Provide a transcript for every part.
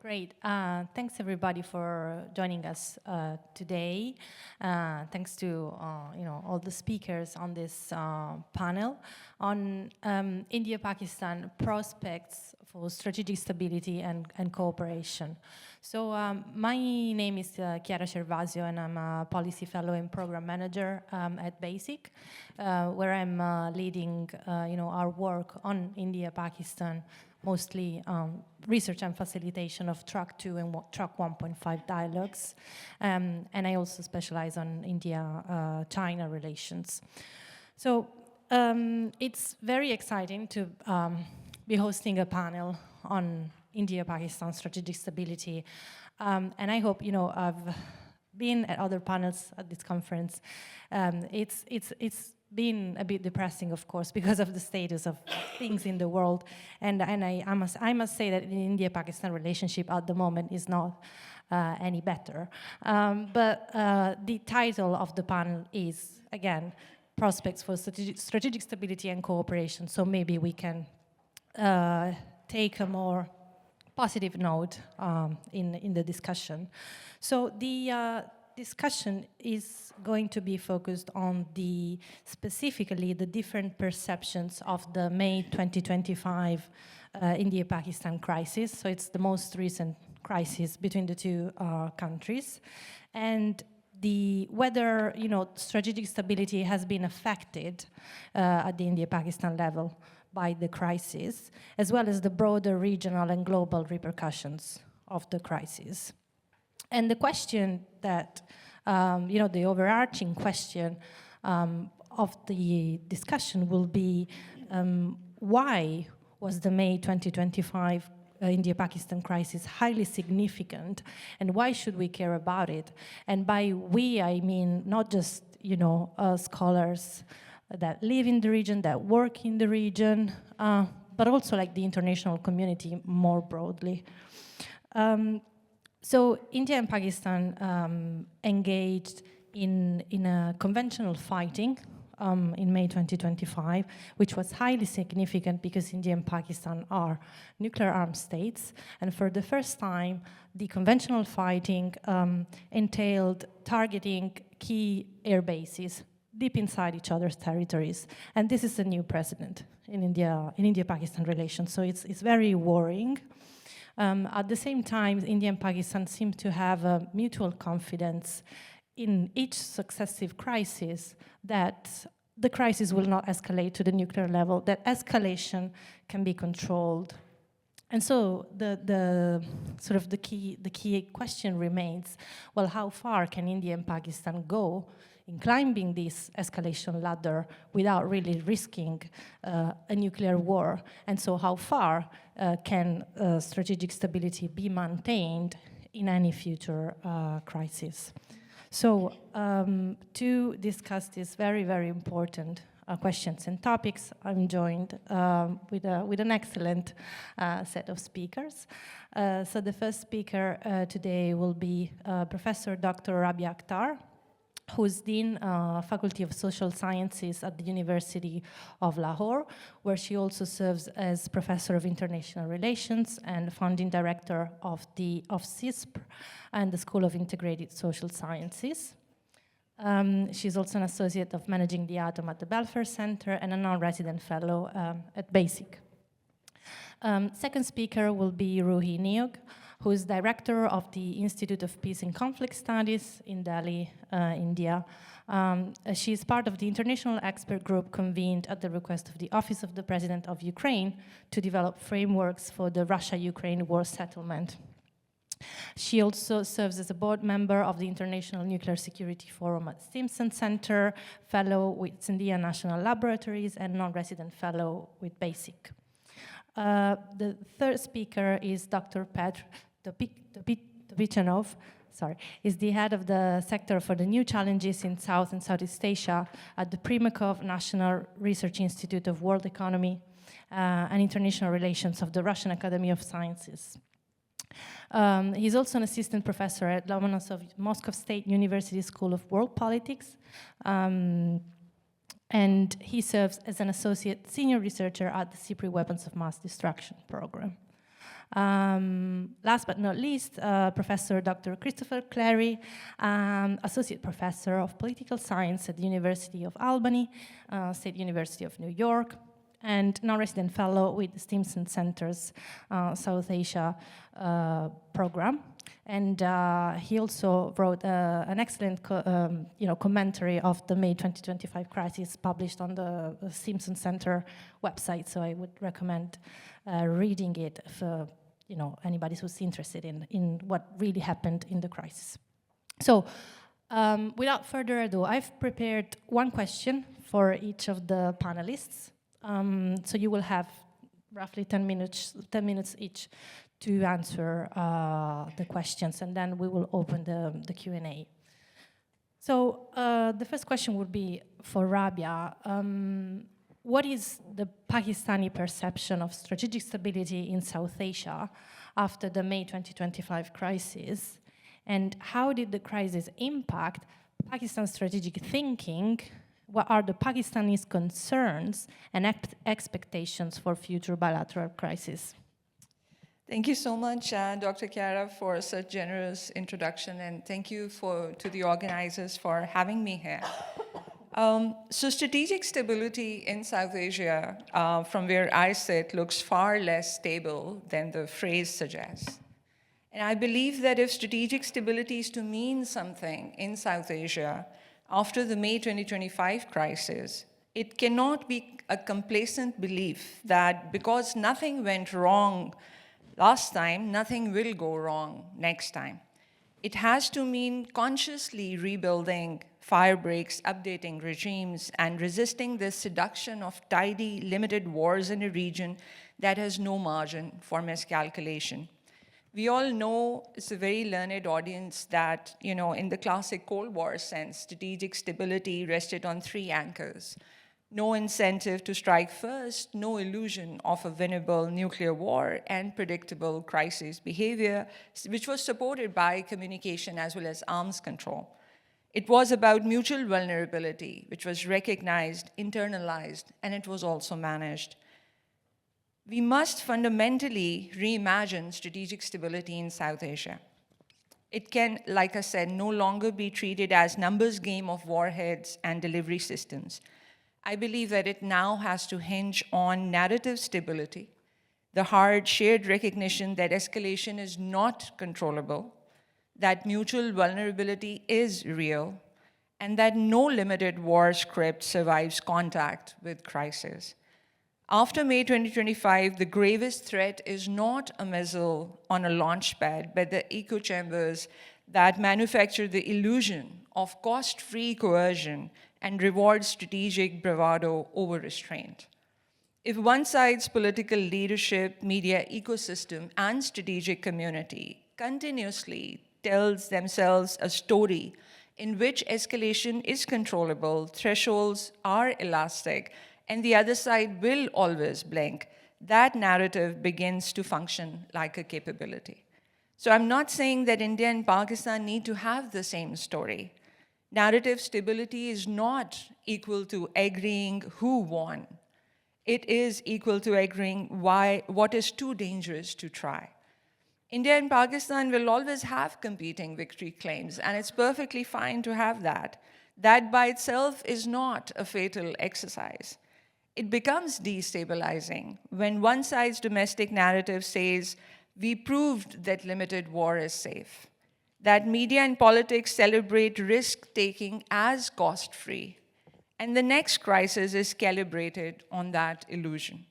Great. Thanks everybody for joining us today. Thanks to all the speakers on this panel on India-Pakistan prospects for strategic stability and cooperation. So my name is Chiara Cervasio, and I'm a policy fellow and program manager at BASIC, where I'm leading our work on India-Pakistan, mostly research and facilitation of Track 2 and Track 1.5 dialogues. And I also specialize on India-China relations. So it's very exciting to be hosting a panel on India-Pakistan strategic stability. And I hope, I've been at other panels at this conference. It's been a bit depressing, of course, because of the status of things in the world. And I must say that the India-Pakistan relationship at the moment is not any better. But the title of the panel is, again, Prospects for Strategic Stability and Cooperation. So maybe we can take a more positive note in the discussion. So the discussion is going to be focused on specifically the different perceptions of the May 2025 India-Pakistan crisis. So it's the most recent crisis between the two countries, and whether strategic stability has been affected at the India-Pakistan level by the crisis, as well as the broader regional and global repercussions of the crisis. And the question that, the overarching question of the discussion will be, why was the May 2025 India-Pakistan crisis highly significant, and why should we care about it? And by we, I mean not just, scholars that live in the region, that work in the region, but also like the international community more broadly. So India and Pakistan engaged in a conventional fighting in May 2025, which was highly significant because India and Pakistan are nuclear-armed states. And for the first time, the conventional fighting entailed targeting key air bases deep inside each other's territories. And this is a new precedent in India-Pakistan relations. So it's very worrying. At the same time, India and Pakistan seem to have a mutual confidence in each successive crisis that the crisis will not escalate to the nuclear level, that escalation can be controlled. And so the key question remains, well, how far can India and Pakistan go in climbing this escalation ladder without really risking a nuclear war? And so how far can strategic stability be maintained in any future crisis? So to discuss these very, very important questions and topics, I'm joined with an excellent set of speakers. So the first speaker today will be Professor Dr. Rabia Akhtar, who's Dean Faculty of Social Sciences at the University of Lahore, where she also serves as Professor of International Relations and Founding Director of CISPR and the School of Integrated Social Sciences. She's also an Associate of Managing the Atom at the Belfer Center and a non-resident fellow at BASIC. Second speaker will be Ruhi Neog, who is director of the Institute of Peace and Conflict Studies in Delhi, India. She is part of the international expert group convened at the request of the Office of the President of Ukraine to develop frameworks for the Russia-Ukraine war settlement. She also serves as a board member of the International Nuclear Security Forum at Stimson Center, fellow with India National Laboratories, and non-resident fellow with BASIC. The third speaker is Dr. Petr Topichanov, is the head of the Sector for the New Challenges in South and Southeast Asia at the Primakov National Research Institute of World Economy and International Relations of the Russian Academy of Sciences. He's also an assistant professor at Lomonosov Moscow State University School of World Politics, and he serves as an associate senior researcher at the CIPRI Weapons of Mass Destruction program. Last but not least, Professor Dr. Christopher Clary, Associate Professor of Political Science at the University of Albany, State University of New York, and non-resident fellow with the Stimson Center's South Asia program. And he also wrote an excellent commentary of the May 2025 crisis published on the Stimson Center website. So I would recommend reading it for anybody who's interested in what really happened in the crisis. So without further ado, I've prepared one question for each of the panelists. So you will have roughly 10 minutes each to answer the questions, and then we will open the Q&A. So the first question would be for Rabia. What is the Pakistani perception of strategic stability in South Asia after the May 2025 crisis? And how did the crisis impact Pakistan's strategic thinking? What are the Pakistanis' concerns and expectations for future bilateral crises? Thank you so much, Dr. Chiara, for such generous introduction, and thank you to the organizers for having me here. So strategic stability in South Asia, from where I sit, looks far less stable than the phrase suggests. And I believe that if strategic stability is to mean something in South Asia after the May 2025 crisis, it cannot be a complacent belief that because nothing went wrong last time, nothing will go wrong next time. It has to mean consciously rebuilding fire breaks, updating regimes, and resisting the seduction of tidy, limited wars in a region that has no margin for miscalculation. We all know, it's a very learned audience, that in the classic Cold War sense, strategic stability rested on three anchors. No incentive to strike first, no illusion of a winnable nuclear war, and predictable crisis behavior, which was supported by communication as well as arms control. It was about mutual vulnerability, which was recognized, internalized, and it was also managed. We must fundamentally reimagine strategic stability in South Asia. It can, like I said, no longer be treated as numbers game of warheads and delivery systems. I believe that it now has to hinge on narrative stability, the hard shared recognition that escalation is not controllable, that mutual vulnerability is real, and that no limited war script survives contact with crisis. After May 2025, the gravest threat is not a missile on a launch pad, but the echo chambers that manufacture the illusion of cost-free coercion and reward strategic bravado over restraint. If one side's political leadership, media ecosystem, and strategic community continuously tells themselves a story in which escalation is controllable, thresholds are elastic, and the other side will always blink, that narrative begins to function like a capability. So I'm not saying that India and Pakistan need to have the same story. Narrative stability is not equal to agreeing who won. It is equal to agreeing what is too dangerous to try. India and Pakistan will always have competing victory claims, and it's perfectly fine to have that. That by itself is not a fatal exercise. It becomes destabilizing when one side's domestic narrative says, we proved that limited war is safe, that media and politics celebrate risk-taking as cost-free, and the next crisis is calibrated on that illusion.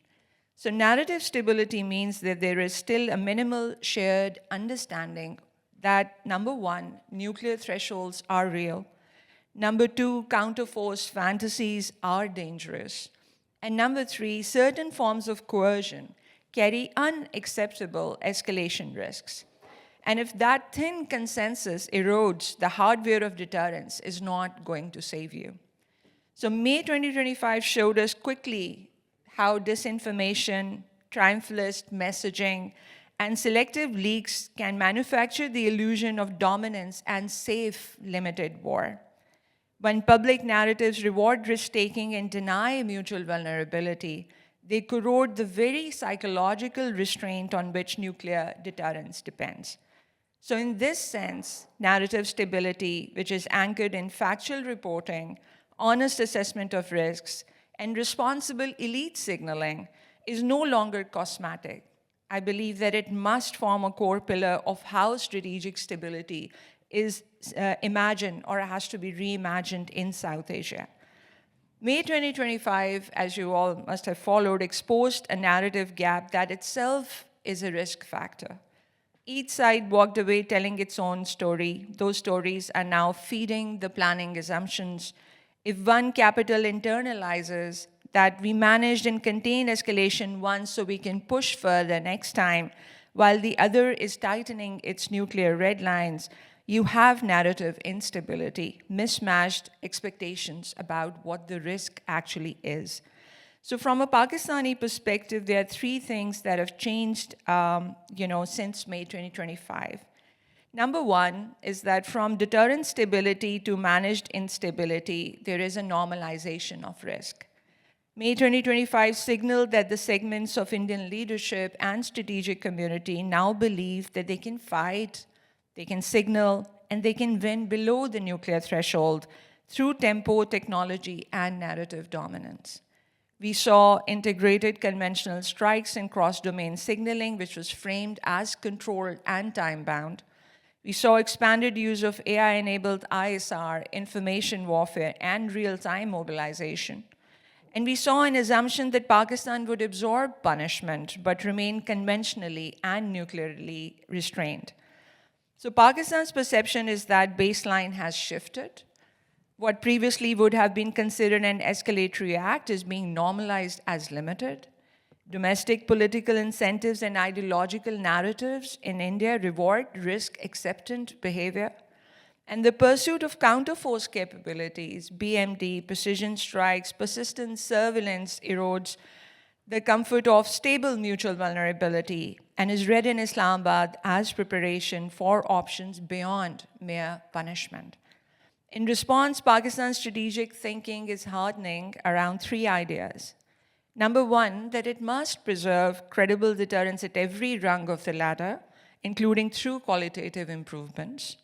So narrative stability means that there is still a minimal shared understanding that, number one, nuclear thresholds are real. Number two, counterforce fantasies are dangerous. And number three, certain forms of coercion carry unacceptable escalation risks. And if that thin consensus erodes, the hardware of deterrence is not going to save you. So May 2025 showed us quickly how disinformation, triumphalist messaging, and selective leaks can manufacture the illusion of dominance and safe limited war. When public narratives reward risk-taking and deny mutual vulnerability, They corrode the very psychological restraint on which nuclear deterrence depends. So in this sense, narrative stability, which is anchored in factual reporting, honest assessment of risks, and responsible elite signaling, is no longer cosmetic. I believe that it must form a core pillar of how strategic stability is imagined or has to be reimagined in South Asia. May 2025, as you all must have followed, exposed a narrative gap that itself is a risk factor. Each side walked away telling its own story. Those stories are now feeding the planning assumptions. If one capital internalizes that we managed and contained escalation once so we can push further next time, while the other is tightening its nuclear red lines, you have narrative instability, mismatched expectations about what the risk actually is. So from a Pakistani perspective, there are three things that have changed since May 2025. Number one is that from deterrent stability to managed instability, there is a normalization of risk. May 2025 signaled that the segments of Indian leadership and strategic community now believe that they can fight, they can signal, and they can win below the nuclear threshold through tempo, technology, and narrative dominance. We saw integrated conventional strikes and cross-domain signaling, which was framed as controlled and time-bound. We saw expanded use of AI-enabled ISR, information warfare, and real-time mobilization. And we saw an assumption that Pakistan would absorb punishment, but remain conventionally and nuclearly restrained. So Pakistan's perception is that baseline has shifted. What previously would have been considered an escalatory act is being normalized as limited. Domestic political incentives and ideological narratives in India reward risk-acceptant behavior. And the pursuit of counterforce capabilities, BMD, precision strikes, persistent surveillance erodes the comfort of stable mutual vulnerability and is read in Islamabad as preparation for options beyond mere punishment. In response, Pakistan's strategic thinking is hardening around three ideas. Number one, that it must preserve credible deterrence at every rung of the ladder, including through qualitative improvements.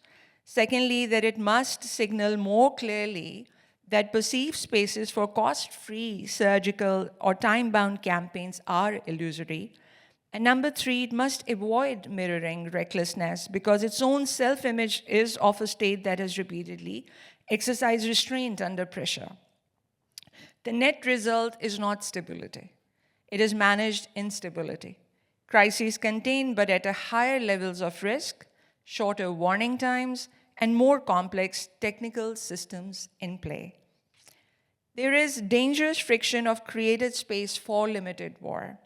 Secondly, that it must signal more clearly that perceived spaces for cost-free surgical or time-bound campaigns are illusory. And number three, it must avoid mirroring recklessness because its own self-image is of a state that has repeatedly exercised restraint under pressure. The net result is not stability. It is managed instability. Crises contained but at a higher levels of risk, shorter warning times, and more complex technical systems in play. There is dangerous friction of created space for limited war.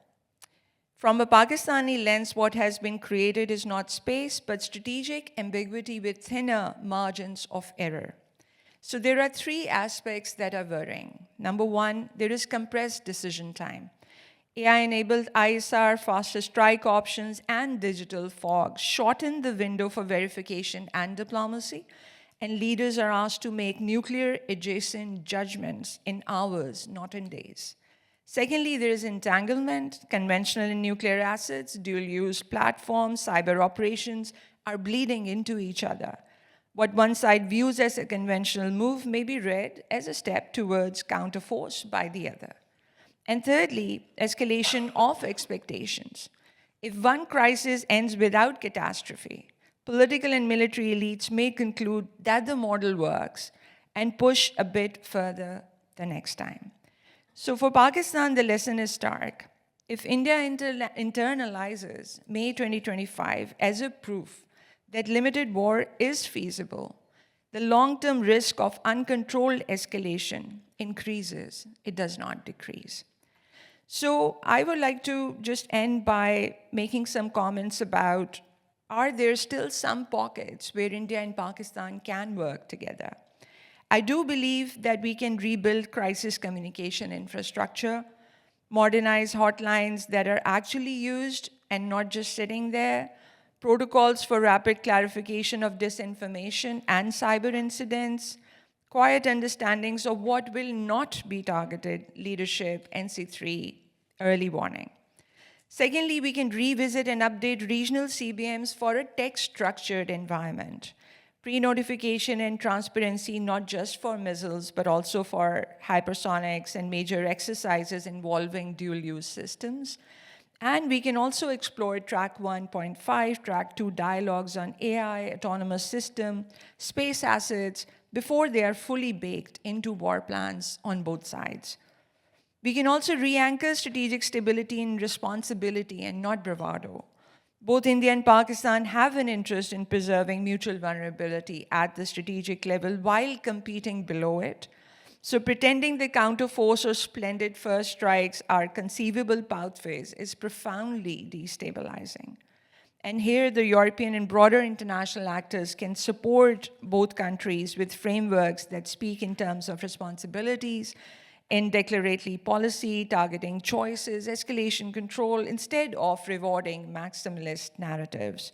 From a Pakistani lens, what has been created is not space, but strategic ambiguity with thinner margins of error. So there are three aspects that are worrying. Number one, there is compressed decision time. AI-enabled ISR, faster strike options, and digital fog shorten the window for verification and diplomacy, and leaders are asked to make nuclear-adjacent judgments in hours, not in days. Secondly, there is entanglement. Conventional and nuclear assets, dual-use platforms, cyber operations are bleeding into each other. What one side views as a conventional move may be read as a step towards counterforce by the other. And thirdly, escalation of expectations. If one crisis ends without catastrophe, political and military elites may conclude that the model works and push a bit further the next time. So for Pakistan, the lesson is stark. If India internalizes May 2025 as a proof that limited war is feasible, the long-term risk of uncontrolled escalation increases, it does not decrease. So I would like to just end by making some comments about, are there still some pockets where India and Pakistan can work together? I do believe that we can rebuild crisis communication infrastructure, modernize hotlines that are actually used and not just sitting there, protocols for rapid clarification of disinformation and cyber incidents, quiet understandings of what will not be targeted leadership, NC3, early warning. Secondly, we can revisit and update regional CBMs for a text-structured environment. Pre-notification and transparency, not just for missiles, but also for hypersonics and major exercises involving dual-use systems. And we can also explore Track 1.5, Track 2 dialogues on AI, autonomous system, space assets, before they are fully baked into war plans on both sides. We can also re-anchor strategic stability in responsibility and not bravado. Both India and Pakistan have an interest in preserving mutual vulnerability at the strategic level while competing below it. So pretending the counterforce or splendid first strikes are conceivable pathways is profoundly destabilizing. And here, the European and broader international actors can support both countries with frameworks that speak in terms of responsibilities, in declaratory policy, targeting choices, escalation control, instead of rewarding maximalist narratives.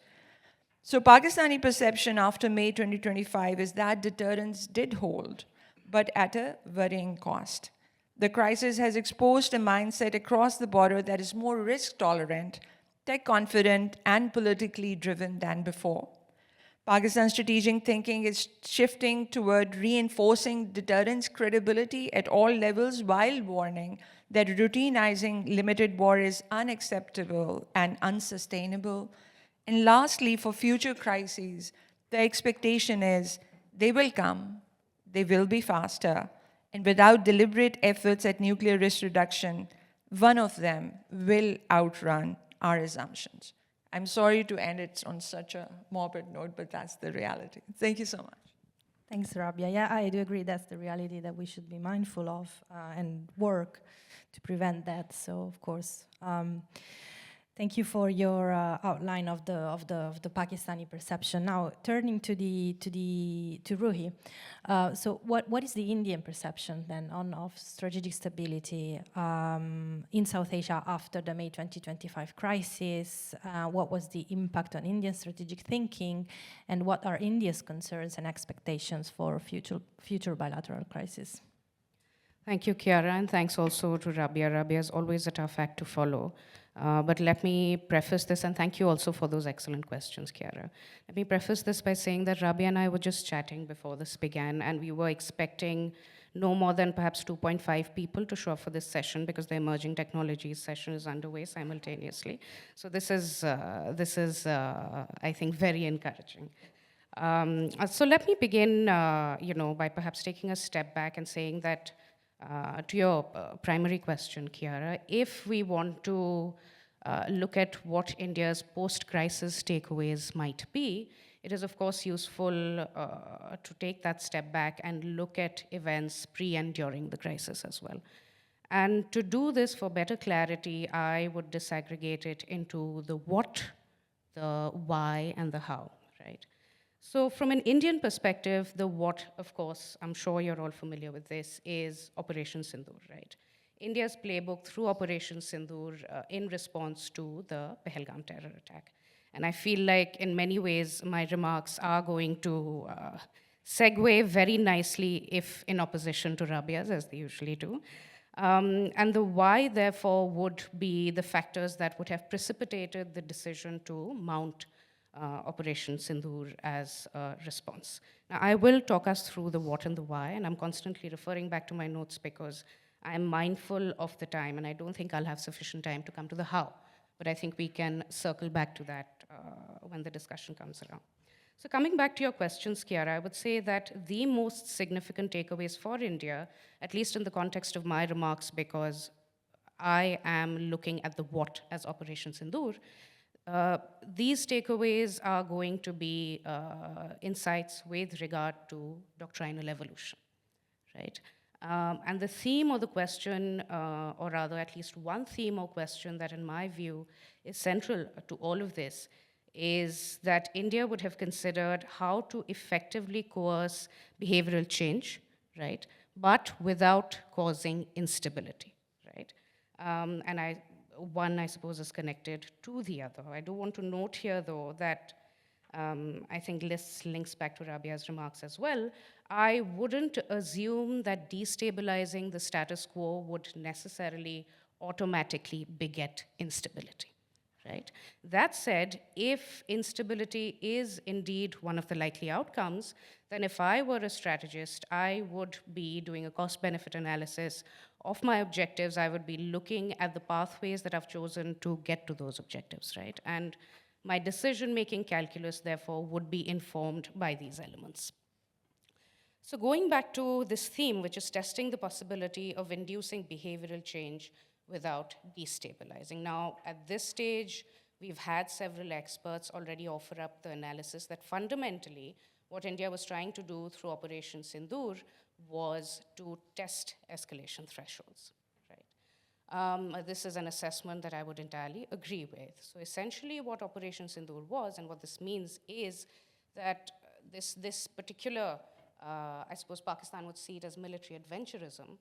So Pakistani perception after May 2025 is that deterrence did hold, but at a worrying cost. The crisis has exposed a mindset across the border that is more risk tolerant, tech confident, and politically driven than before. Pakistan's strategic thinking is shifting toward reinforcing deterrence credibility at all levels while warning that routinizing limited war is unacceptable and unsustainable. And lastly, for future crises, the expectation is they will come, they will be faster, and without deliberate efforts at nuclear risk reduction, one of them will outrun our assumptions. I'm sorry to end it on such a morbid note, but that's the reality. Thank you so much. Thanks, Rabia. Yeah, I do agree that's the reality that we should be mindful of and work to prevent that. So, of course, thank you for your outline of the Pakistani perception. Now, turning to Ruhi. So, what is the Indian perception then of strategic stability in South Asia after the May 2025 crisis? What was the impact on Indian strategic thinking, and what are India's concerns and expectations for future bilateral crises? Thank you, Chiara, and thanks also to Rabia. Rabia is always a tough act to follow. But let me preface this, and thank you also for those excellent questions, Chiara. Let me preface this by saying that Rabia and I were just chatting before this began, and we were expecting no more than perhaps 2.5 people to show up for this session because the emerging technologies session is underway simultaneously. So this is I think, very encouraging. So let me begin, by perhaps taking a step back and saying that to your primary question, Chiara, if we want to look at what India's post-crisis takeaways might be, it is of course useful to take that step back and look at events pre and during the crisis as well. And to do this for better clarity, I would disaggregate it into the what, the why, and the how, right? So from an Indian perspective, the what, of course, I'm sure you're all familiar with this, is Operation Sindoor, right? India's playbook through Operation Sindoor in response to the Pahalgam terror attack. And I feel like in many ways, my remarks are going to segue very nicely if in opposition to Rabia's, as they usually do. And the why, therefore, would be the factors that would have precipitated the decision to mount Operation Sindoor as a response. Now, I will talk us through the what and the why, and I'm constantly referring back to my notes because I'm mindful of the time, and I don't think I'll have sufficient time to come to the how, but I think we can circle back to that when the discussion comes around. So coming back to your questions, Chiara, I would say that the most significant takeaways for India, at least in the context of my remarks, because I am looking at the what as Operation Sindoor, these takeaways are going to be insights with regard to doctrinal evolution, right? And the theme or the question, or rather at least one theme or question that in my view is central to all of this, is that India would have considered how to effectively coerce behavioral change, right? But without causing instability, right? And one, I suppose, is connected to the other. I do want to note here, though, that I think this links back to Rabia's remarks as well. I wouldn't assume that destabilizing the status quo would necessarily automatically beget instability, right? That said, if instability is indeed one of the likely outcomes, then if I were a strategist, I would be doing a cost-benefit analysis of my objectives. I would be looking at the pathways that I've chosen to get to those objectives, right? And my decision-making calculus, therefore, would be informed by these elements. So going back to this theme, which is testing the possibility of inducing behavioral change without destabilizing. Now, at this stage, we've had several experts already offer up the analysis that fundamentally what India was trying to do through Operation Sindoor was to test escalation thresholds, right? This is an assessment that I would entirely agree with. So essentially what Operation Sindoor was, and what this means is that this particular I suppose Pakistan would see it as military adventurism,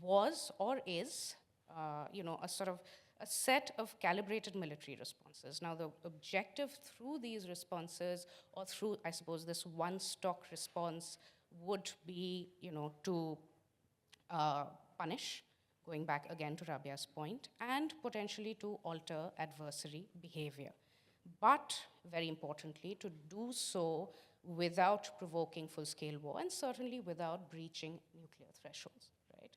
was or is, a sort of a set of calibrated military responses. Now, the objective through these responses, or through, I suppose, this one-stock response, would be, to punish, going back again to Rabia's point, and potentially to alter adversary behavior. But, very importantly, to do so without provoking full-scale war, and certainly without breaching nuclear thresholds, right?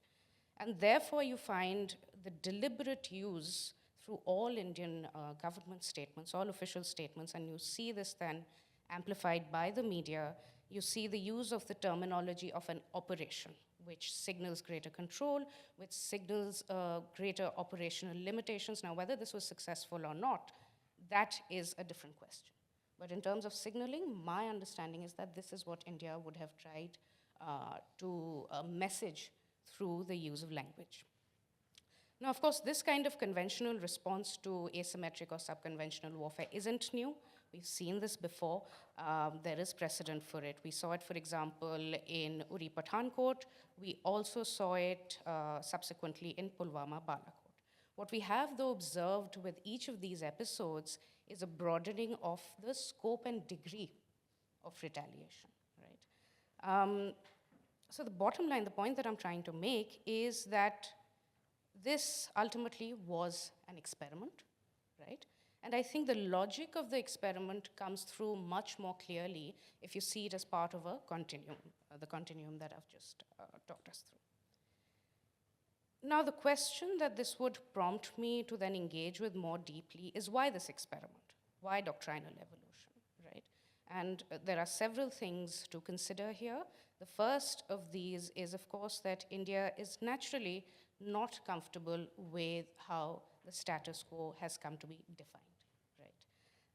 And therefore, you find the deliberate use through all Indian government statements, all official statements, and you see this then amplified by the media. You see the use of the terminology of an operation, which signals greater control, which signals greater operational limitations. Now, whether this was successful or not, that is a different question. But in terms of signaling, my understanding is that this is what India would have tried to message through the use of language. Now, of course, this kind of conventional response to asymmetric or subconventional warfare isn't new. We've seen this before. There is precedent for it. We saw it, for example, in Uri Pathankot. We also saw it subsequently in Pulwama, Balakot. What we have, though, observed with each of these episodes is a broadening of the scope and degree of retaliation, right? So the bottom line, the point that I'm trying to make is that this ultimately was an experiment, right? And I think the logic of the experiment comes through much more clearly if you see it as part of a continuum, the continuum that I've just talked us through. Now, the question that this would prompt me to then engage with more deeply is why this experiment? Why doctrinal evolution, right? And there are several things to consider here. The first of these is, of course, that India is naturally not comfortable with how the status quo has come to be defined, right?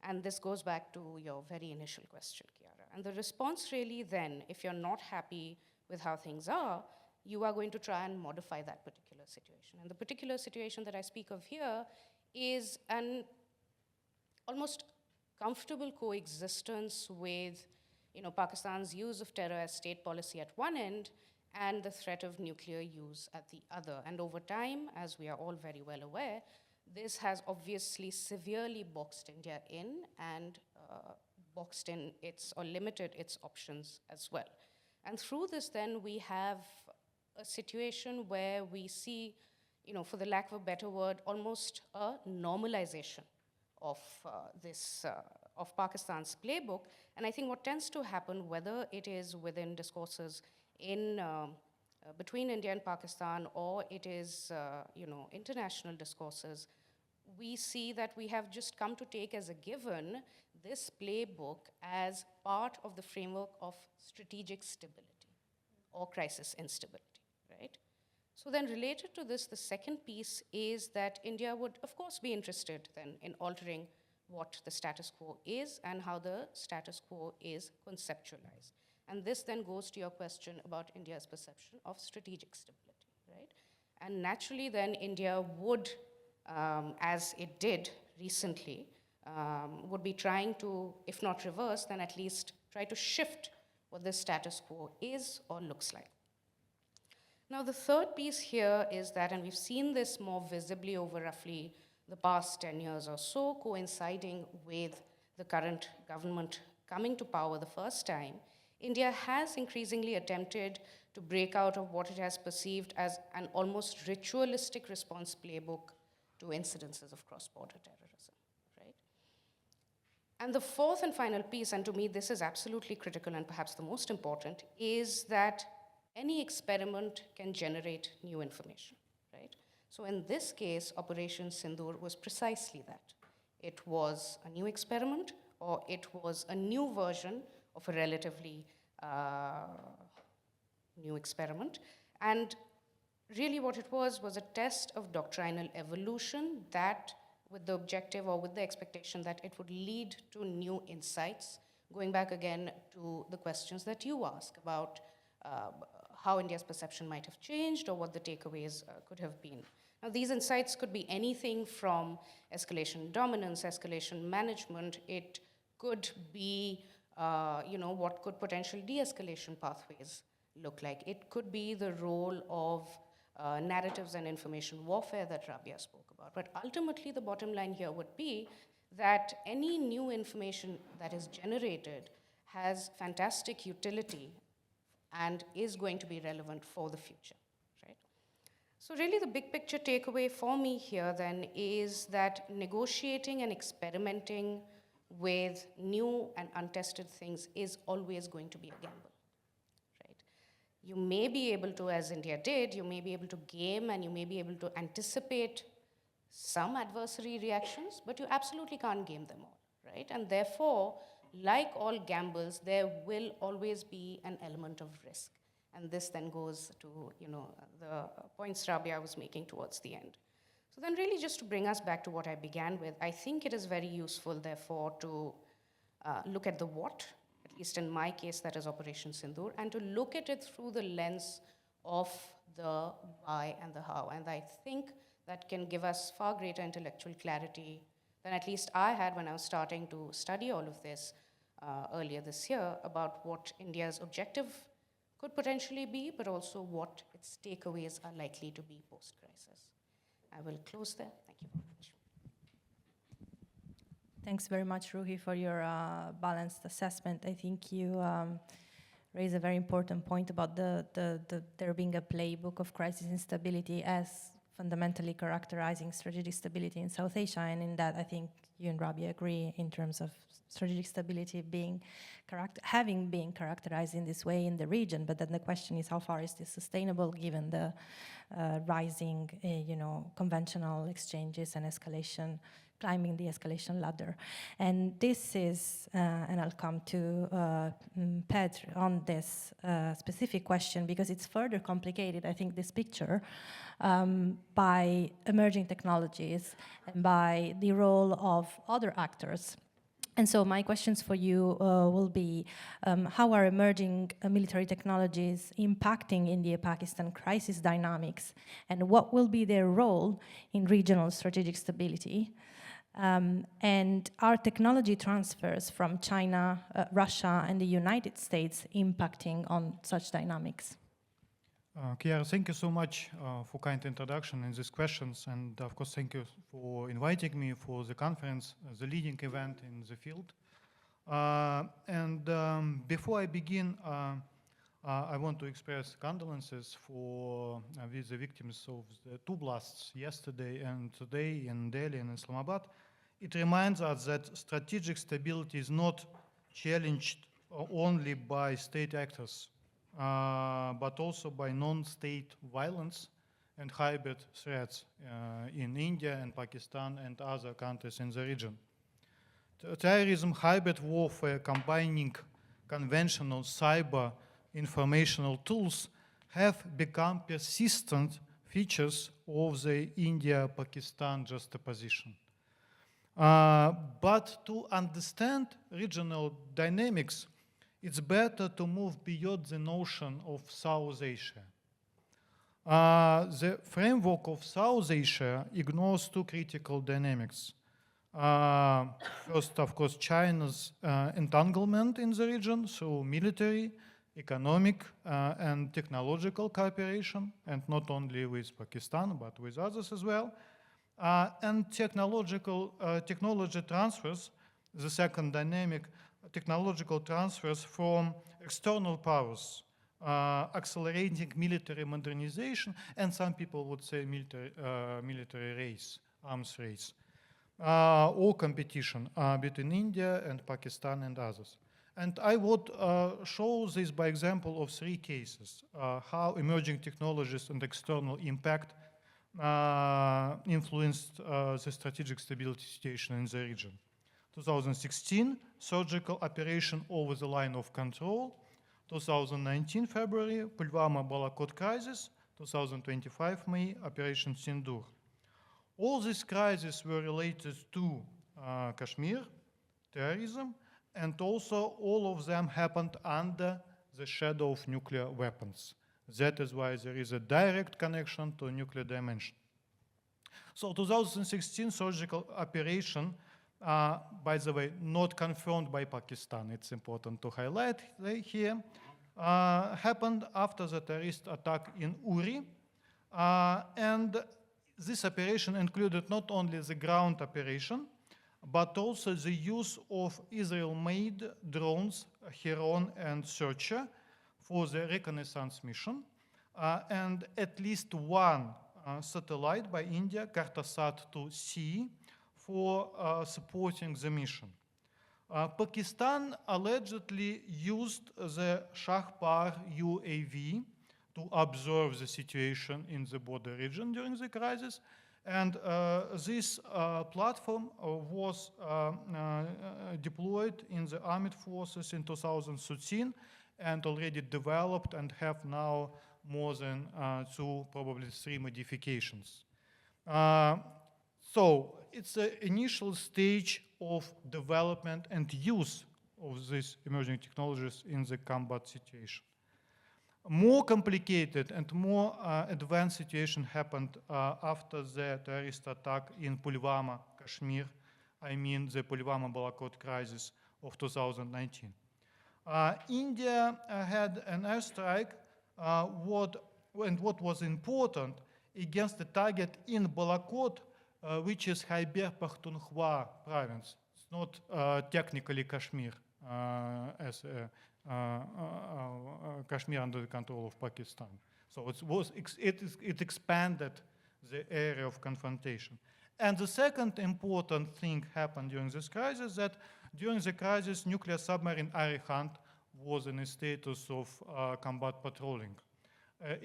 And this goes back to your very initial question, Chiara. And the response really then, if you're not happy with how things are, you are going to try and modify that particular situation. And the particular situation that I speak of here is an almost comfortable coexistence with Pakistan's use of terror as state policy at one end and the threat of nuclear use at the other. And over time, as we are all very well aware, this has obviously severely boxed India in and boxed in or limited its options as well. And through this, then, we have a situation where we see, for the lack of a better word, almost a normalization of of Pakistan's playbook. And I think what tends to happen, whether it is within discourses in between India and Pakistan, or it is international discourses, we see that we have just come to take as a given this playbook as part of the framework of strategic stability or crisis instability. Right? So then related to this, the second piece is that India would, of course, be interested then in altering what the status quo is and how the status quo is conceptualized. And this then goes to your question about India's perception of strategic stability, right? And naturally then India would, as it did recently, would be trying to, if not reverse, then at least try to shift what the status quo is or looks like. Now, the third piece here is that, and we've seen this more visibly over roughly the past 10 years or so, coinciding with the current government coming to power the first time, India has increasingly attempted to break out of what it has perceived as an almost ritualistic response playbook to incidences of cross-border terrorism, right? And the fourth and final piece, and to me this is absolutely critical and perhaps the most important, is that any experiment can generate new information, right? So in this case, Operation Sindoor was precisely that. It was a new experiment, or it was a new version of a relatively new experiment. And really what it was a test of doctrinal evolution that, with the objective or with the expectation that it would lead to new insights, going back again to the questions that you ask about how India's perception might have changed or what the takeaways could have been. Now, these insights could be anything from escalation dominance, escalation management. It could be, what could potential de-escalation pathways look like. It could be the role of narratives and information warfare that Rabia spoke about. But ultimately, the bottom line here would be that any new information that is generated has fantastic utility and is going to be relevant for the future, right? So really the big picture takeaway for me here then is that negotiating and experimenting with new and untested things is always going to be a gamble, right? You may be able to, as India did, you may be able to game and you may be able to anticipate some adversary reactions, but you absolutely can't game them all, right? And therefore, like all gambles, there will always be an element of risk. And this then goes to, the points Rabia was making towards the end. So then really just to bring us back to what I began with, I think it is very useful, therefore, to look at the what, at least in my case, that is Operation Sindoor, and to look at it through the lens of the why and the how. And I think that can give us far greater intellectual clarity than at least I had when I was starting to study all of this earlier this year about what India's objective could potentially be, but also what its takeaways are likely to be post-crisis. I will close there. Thank you very much. Thanks very much, Ruhi, for your balanced assessment. I think you raise a very important point about there being a playbook of crisis instability as fundamentally characterizing strategic stability in South Asia, and in that I think you and Rabia agree in terms of strategic stability having been characterized in this way in the region. But then the question is, how far is this sustainable given the rising, conventional exchanges and escalation, climbing the escalation ladder? And this is, and I'll come to Petr on this specific question because it's further complicated, I think, this picture by emerging technologies and by the role of other actors. And so my questions for you will be, how are emerging military technologies impacting India-Pakistan crisis dynamics, and what will be their role in regional strategic stability? And are technology transfers from China, Russia, and the United States impacting on such dynamics? Chiara, thank you so much for kind introduction and these questions, and of course thank you for inviting me for the conference, the leading event in the field. Before I begin, I want to express condolences with the victims of the two blasts yesterday and today in Delhi and Islamabad. It reminds us that strategic stability is not challenged only by state actors, but also by non-state violence and hybrid threats in India and Pakistan and other countries in the region. Terrorism, hybrid warfare, combining conventional cyber informational tools have become persistent features of the India-Pakistan juxtaposition. But to understand regional dynamics, it's better to move beyond the notion of South Asia. The framework of South Asia ignores two critical dynamics. First, of course, China's entanglement in the region through military, economic, and technological cooperation, and not only with Pakistan, but with others as well. And technology transfers, the second dynamic, technological transfers from external powers, accelerating military modernization, and some people would say military race, arms race, or competition between India and Pakistan and others. And I would show this by example of 3 cases, how emerging technologies and external impact influenced the strategic stability situation in the region. 2016, surgical operation over the line of control. 2019, February, Pulwama-Balakot crisis. 2025, May, Operation Sindoor. All these crises were related to Kashmir, terrorism, and also all of them happened under the shadow of nuclear weapons. That is why there is a direct connection to nuclear dimension. So 2016 surgical operation, by the way, not confirmed by Pakistan, it's important to highlight here, happened after the terrorist attack in Uri. And this operation included not only the ground operation, but also the use of Israel-made drones, Heron and Searcher, for the reconnaissance mission, and at least one satellite by India, Cartosat-2C, for supporting the mission. Pakistan allegedly used the Shahpar UAV to observe the situation in the border region during the crisis. And this platform was deployed in the armed forces in 2013 and already developed and have now more than 2, probably 3 modifications. So it's the initial stage of development and use of these emerging technologies in the combat situation. More complicated and more advanced situation happened after the terrorist attack in Pulwama, Kashmir. I mean the Pulwama-Balakot crisis of 2019. India had an airstrike, what was important, against the target in Balakot, which is Khyber Pakhtunkhwa province. It's not technically Kashmir, as Kashmir under the control of Pakistan. So it expanded the area of confrontation. And the second important thing happened during this crisis, that during the crisis, nuclear submarine Arihant was in a status of combat patrolling.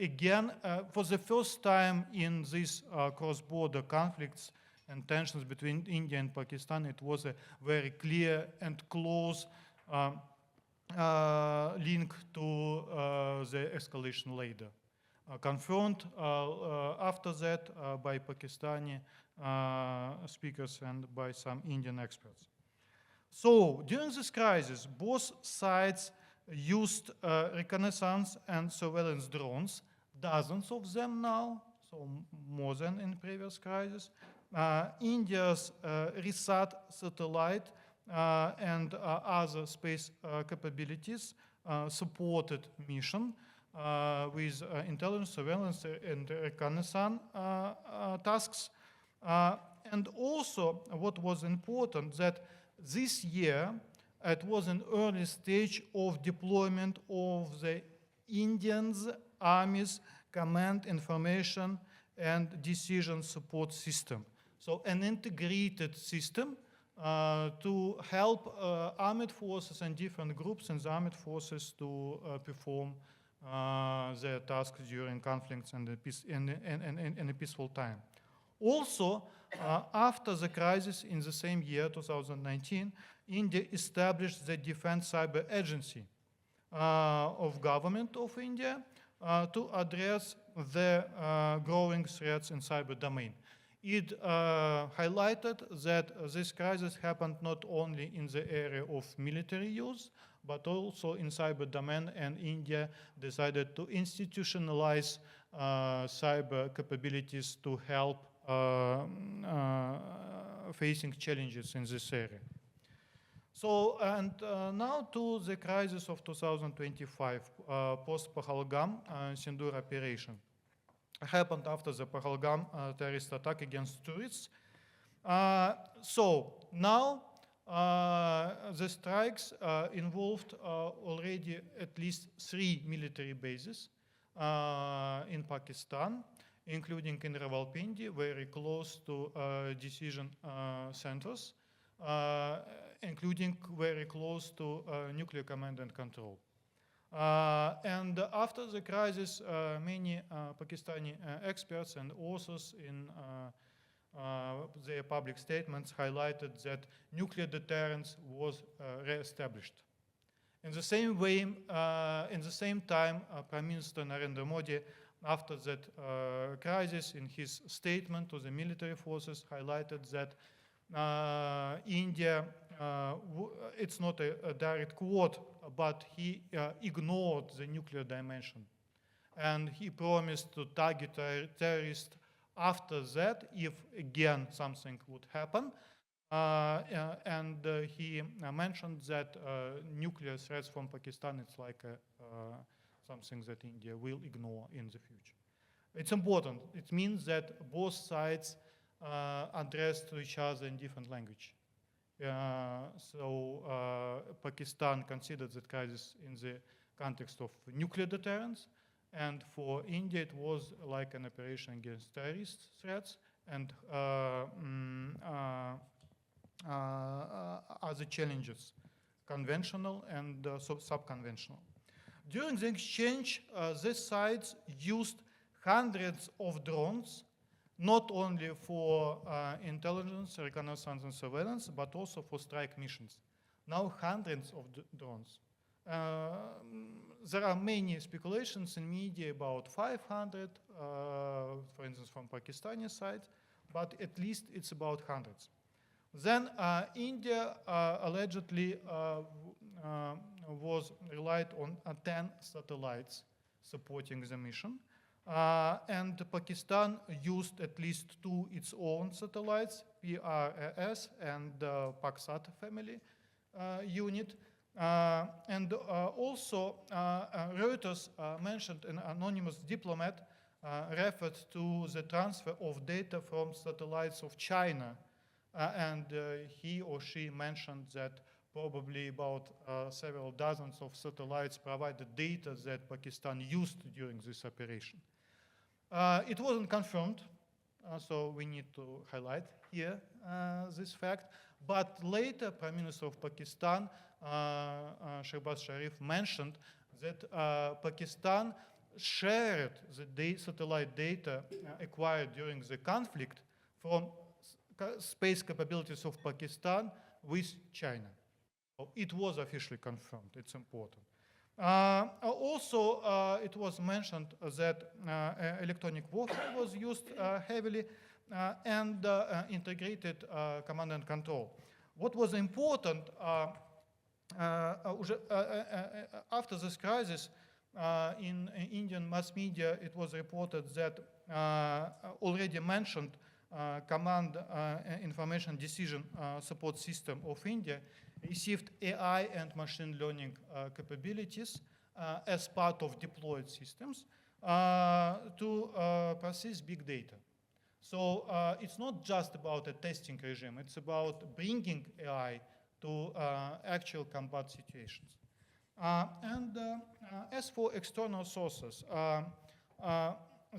Again, for the first time in these cross-border conflicts and tensions between India and Pakistan, it was a very clear and close link to the escalation ladder, confirmed after that by Pakistani speakers and by some Indian experts. So during this crisis, both sides used reconnaissance and surveillance drones, dozens of them now, so more than in previous crises. India's RISAT satellite and other space capabilities supported mission with intelligence, surveillance, and reconnaissance tasks. And also, what was important, that this year, it was an early stage of deployment of the Indian's Army's command, information, and decision support system. So an integrated system to help armed forces and different groups in the armed forces to perform their tasks during conflicts and in a peaceful time. Also, after the crisis in the same year, 2019, India established the Defense Cyber Agency of government of India to address the growing threats in cyber domain. It highlighted that this crisis happened not only in the area of military use, but also in cyber domain, and India decided to institutionalize cyber capabilities to help facing challenges in this area. So, and now to the crisis of 2025, post-Pahalgam Sindoor operation. Happened after the Pahalgam terrorist attack against tourists. So now the strikes involved already at least 3 military bases in Pakistan, including in Rawalpindi, very close to decision centers, including very close to nuclear command and control. And after the crisis, many Pakistani experts and authors in their public statements highlighted that nuclear deterrence was re-established. In the same way, in the same time, Prime Minister Narendra Modi, after that crisis, in his statement to the military forces, highlighted that India, it's not a direct quote, but he ignored the nuclear dimension. And he promised to target terrorists after that, if again something would happen. And he mentioned that nuclear threats from Pakistan, it's like something that India will ignore in the future. It's important. It means that both sides address to each other in different language. Pakistan considered that crisis in the context of nuclear deterrence, and for India it was like an operation against terrorist threats and other challenges, conventional and sub-conventional. During the exchange, these sides used hundreds of drones, not only for intelligence, reconnaissance, and surveillance, but also for strike missions. Now hundreds of drones. There are many speculations in media about 500, for instance, from Pakistani side, but at least it's about hundreds. Then India allegedly was relied on 10 satellites supporting the mission. And Pakistan used at least 2 its own satellites, PRS and PakSat family unit. And also Reuters mentioned an anonymous diplomat referred to the transfer of data from satellites of China. And he or she mentioned that probably about several dozens of satellites provided data that Pakistan used during this operation. It wasn't confirmed, so we need to highlight here this fact. But later, Prime Minister of Pakistan, Shehbaz Sharif, mentioned that Pakistan shared the satellite data acquired during the conflict from space capabilities of Pakistan with China. So it was officially confirmed. It's important. Also, it was mentioned that electronic warfare was used heavily and integrated command and control. What was important after this crisis in Indian mass media, it was reported that already mentioned command information decision support system of India received AI and machine learning capabilities as part of deployed systems to process big data. So it's not just about a testing regime, it's about bringing AI to actual combat situations. As for external sources,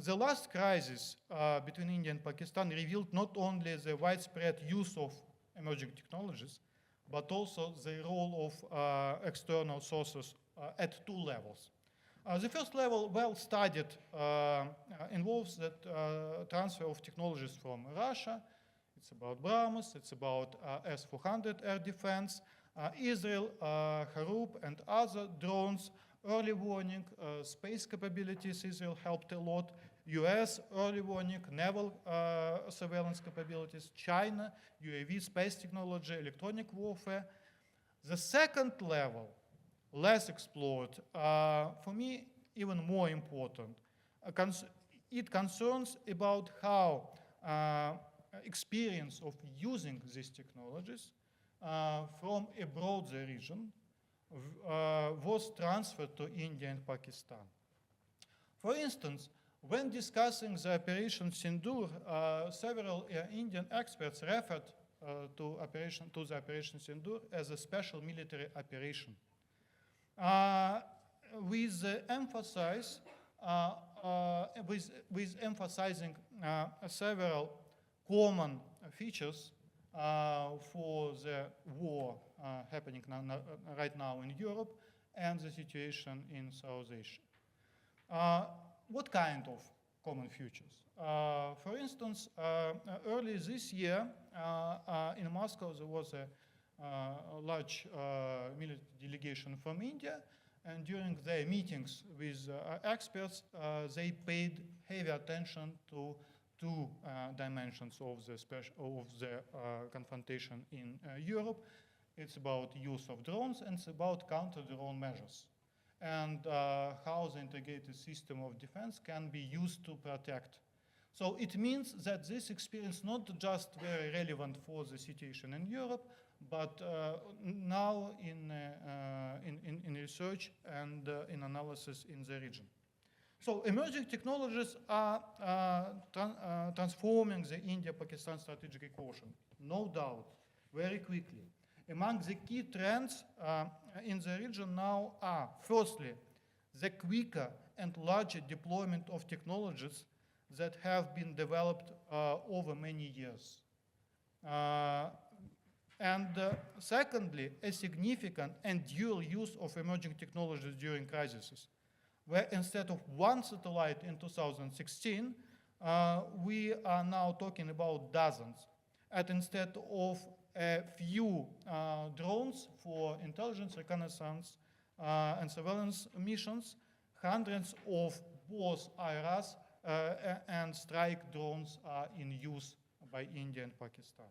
the last crisis between India and Pakistan revealed not only the widespread use of emerging technologies, but also the role of external sources at 2 levels. The first level, well studied, involves the transfer of technologies from Russia. It's about BrahMos, it's about S-400 air defense, Israel, Haroop, and other drones, early warning, space capabilities, Israel helped a lot, US, early warning, naval surveillance capabilities, China, UAV, space technology, electronic warfare. The second level, less explored, for me, even more important. It concerns about how experience of using these technologies from a broader region was transferred to India and Pakistan. For instance, when discussing the Operation Sindoor, several Indian experts referred to the operation Sindur as a special military operation. With emphasizing several common features for the war happening right now in Europe and the situation in South Asia. What kind of common features? For instance, early this year in Moscow there was a large military delegation from India, and during their meetings with experts, they paid heavy attention to two dimensions of the confrontation in Europe. It's about use of drones and it's about counter-drone measures, and how the integrated system of defense can be used to protect. So it means that this experience not just very relevant for the situation in Europe, but now in research and in analysis in the region. So emerging technologies are transforming the India-Pakistan strategic equation, no doubt, very quickly. Among the key trends in the region now are, firstly, the quicker and larger deployment of technologies that have been developed over many years. And secondly, a significant and dual use of emerging technologies during crises, where instead of one satellite in 2016, we are now talking about dozens. And instead of a few drones for intelligence, reconnaissance, and surveillance missions, hundreds of both IRAs and strike drones are in use by India and Pakistan.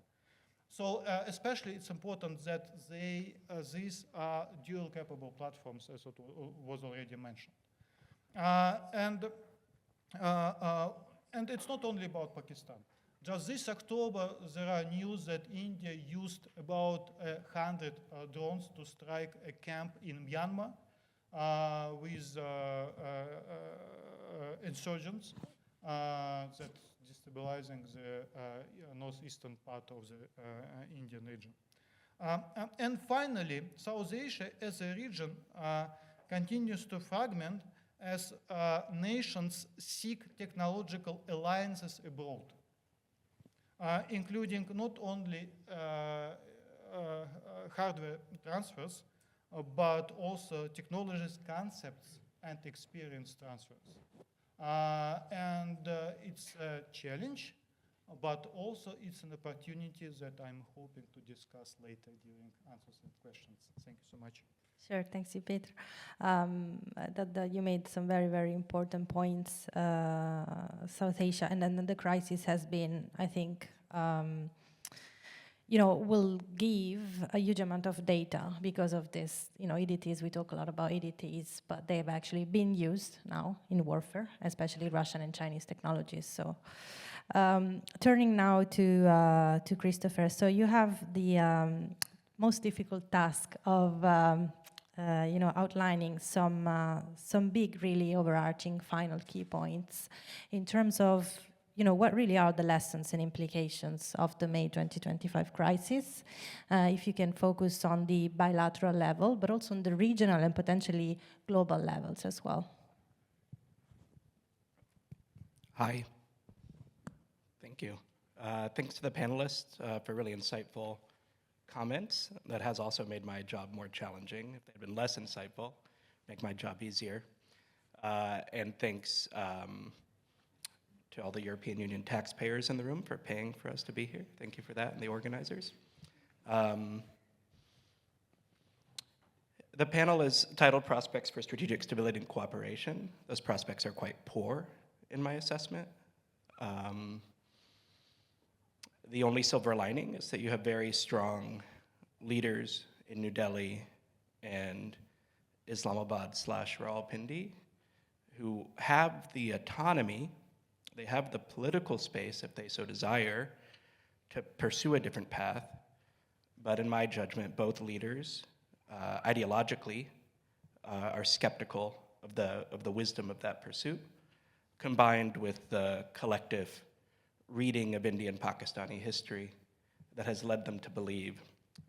So especially it's important that these are dual capable platforms, as it was already mentioned. And it's not only about Pakistan. Just this October, there are news that India used about 100 drones to strike a camp in Myanmar with insurgents that destabilizing the northeastern part of the Indian region. And finally, South Asia as a region continues to fragment as nations seek technological alliances abroad, including not only hardware transfers, but also technologies, concepts, and experience transfers. And it's a challenge, but also it's an opportunity that I'm hoping to discuss later during answers and questions. Thank you so much. Sure, thanks you, Peter. That you made some very, very important points. South Asia, and then the crisis has been, I think, will give a huge amount of data because of this. EDTs, we talk a lot about EDTs, but they've actually been used now in warfare, especially Russian and Chinese technologies. So turning now to Christopher. So you have the most difficult task of outlining some big, really overarching final key points in terms of what really are the lessons and implications of the May 2025 crisis. If you can focus on the bilateral level, but also on the regional and potentially global levels as well. Hi. Thank you. Thanks to the panelists for really insightful comments. That has also made my job more challenging. If they'd been less insightful, make my job easier. And thanks to all the European Union taxpayers in the room for paying for us to be here. Thank you for that, and the organizers. The panel is titled Prospects for Strategic Stability and Cooperation. Those prospects are quite poor in my assessment. The only silver lining is that you have very strong leaders in New Delhi and Islamabad/Rawalpindi who have the autonomy, they have the political space, if they so desire, to pursue a different path. But in my judgment, both leaders, ideologically, are skeptical of the wisdom of that pursuit, combined with the collective reading of Indian Pakistani history that has led them to believe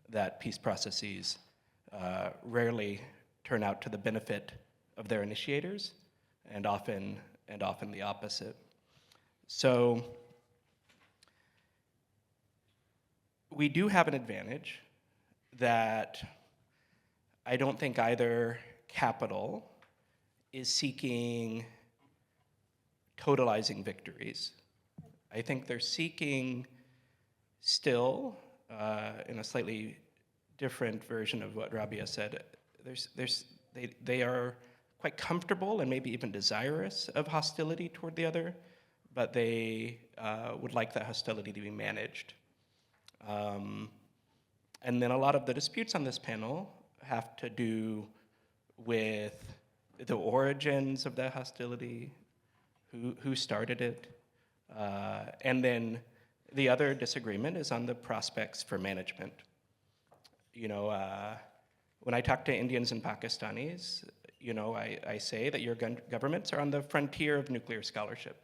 that peace processes rarely turn out to the benefit of their initiators, and often the opposite. So we do have an advantage that I don't think either capital is seeking totalizing victories. I think they're seeking still, in a slightly different version of what Rabia said, they are quite comfortable and maybe even desirous of hostility toward the other, but they would like that hostility to be managed. And then a lot of the disputes on this panel have to do with the origins of that hostility, who started it, and then the other disagreement is on the prospects for management. You know, when I talk to Indians and Pakistanis, you know, I say that your governments are on the frontier of nuclear scholarship.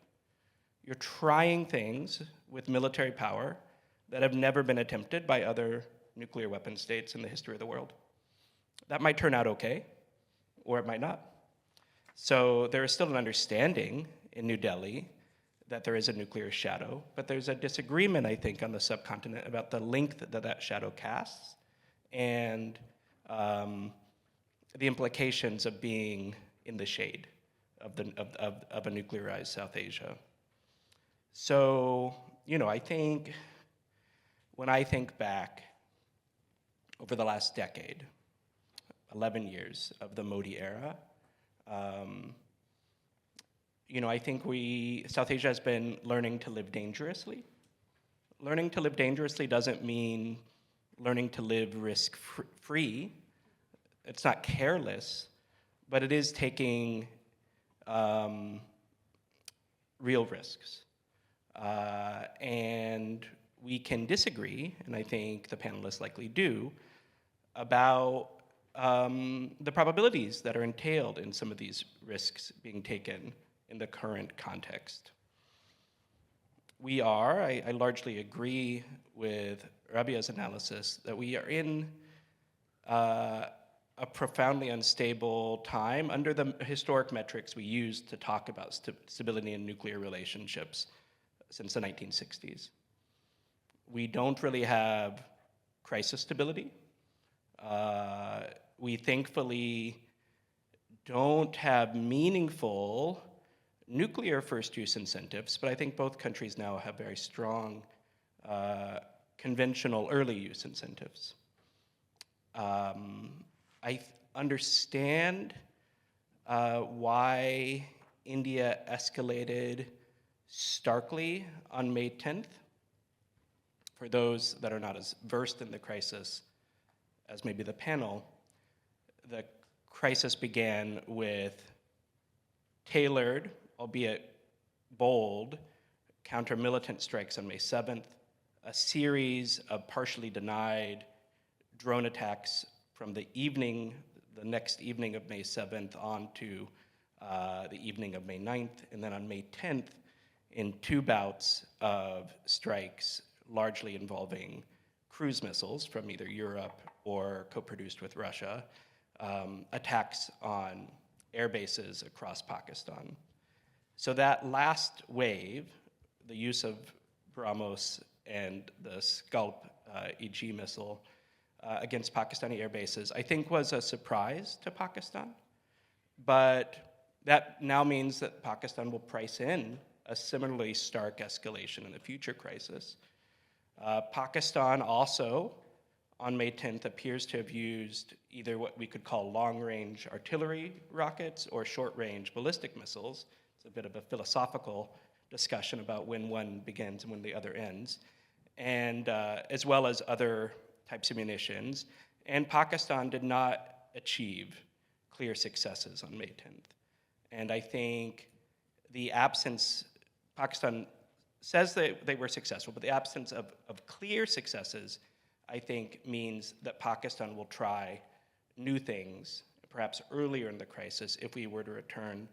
You're trying things with military power that have never been attempted by other nuclear weapon states in the history of the world. That might turn out okay, or it might not. So there is still an understanding in New Delhi that there is a nuclear shadow, but there's a disagreement, I think, on the subcontinent about the length that that shadow casts and the implications of being in the shade of a nuclearized South Asia. So, you know, I think when I think back over the last decade, 11 years of the Modi era, you know, I think South Asia has been learning to live dangerously. Learning to live dangerously doesn't mean learning to live risk-free. It's not careless, but it is taking real risks. And we can disagree, and I think the panelists likely do, about the probabilities that are entailed in some of these risks being taken in the current context. I largely agree with Rabia's analysis that we are in a profoundly unstable time under the historic metrics we use to talk about stability in nuclear relationships since the 1960s. We don't really have crisis stability. We thankfully don't have meaningful nuclear first use incentives, but I think both countries now have very strong conventional early use incentives. I understand why India escalated starkly on May 10th. For those that are not as versed in the crisis as maybe the panel, the crisis began with tailored, albeit bold, counter-militant strikes on May 7th, a series of partially denied drone attacks from the next evening of May 7th on to the evening of May 9th, and then on May 10th, in 2 bouts of strikes, largely involving cruise missiles from either Europe or co-produced with Russia, attacks on air bases across Pakistan. So that last wave, the use of BrahMos and the Scalp EG missile against Pakistani air bases, I think was a surprise to Pakistan. But that now means that Pakistan will price in a similarly stark escalation in the future crisis. Pakistan also, on May 10th, appears to have used either what we could call long-range artillery rockets or short-range ballistic missiles. It's a bit of a philosophical discussion about when one begins and when the other ends, and as well as other types of munitions. And Pakistan did not achieve clear successes on May 10th. And I think the absence, Pakistan says that they were successful, but the absence of clear successes, I think, means that Pakistan will try new things, perhaps earlier in the crisis, if we were to return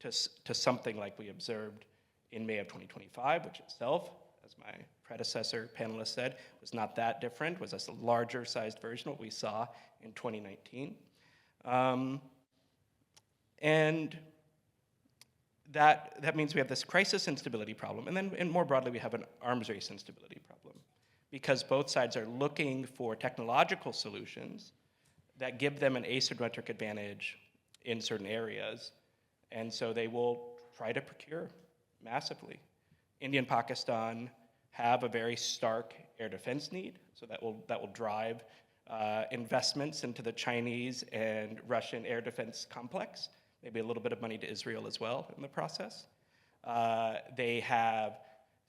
to something like we observed in May of 2025, which itself as my predecessor panelist said, was not that different, was a larger sized version of what we saw in 2019. And that means we have this crisis instability problem, and then more broadly, we have an arms race instability problem, because both sides are looking for technological solutions that give them an asymmetric advantage in certain areas, and so they will try to procure massively. India and Pakistan have a very stark air defense need, so that will drive investments into the Chinese and Russian air defense complex, maybe a little bit of money to Israel as well in the process. They have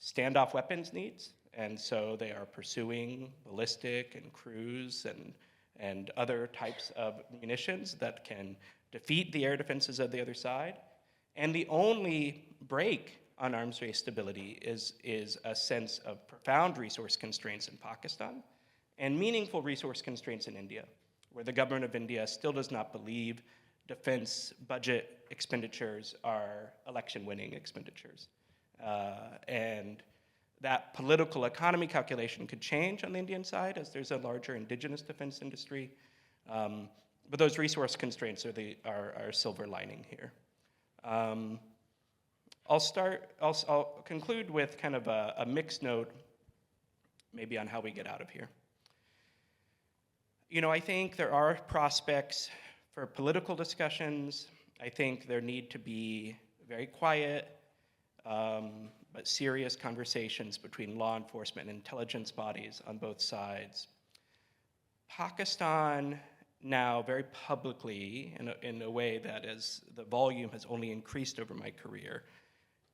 standoff weapons needs, and so they are pursuing ballistic and cruise and other types of munitions that can defeat the air defenses of the other side. And the only break on arms race stability is a sense of profound resource constraints in Pakistan and meaningful resource constraints in India, where the government of India still does not believe defense budget expenditures are election-winning expenditures. And that political economy calculation could change on the Indian side as there's a larger indigenous defense industry. But those resource constraints are silver lining here. I'll conclude with kind of a mixed note, maybe on how we get out of here. You know, I think there are prospects for political discussions. I think there need to be very quiet, but serious conversations between law enforcement and intelligence bodies on both sides. Pakistan now very publicly, in a way that is, the volume has only increased over my career,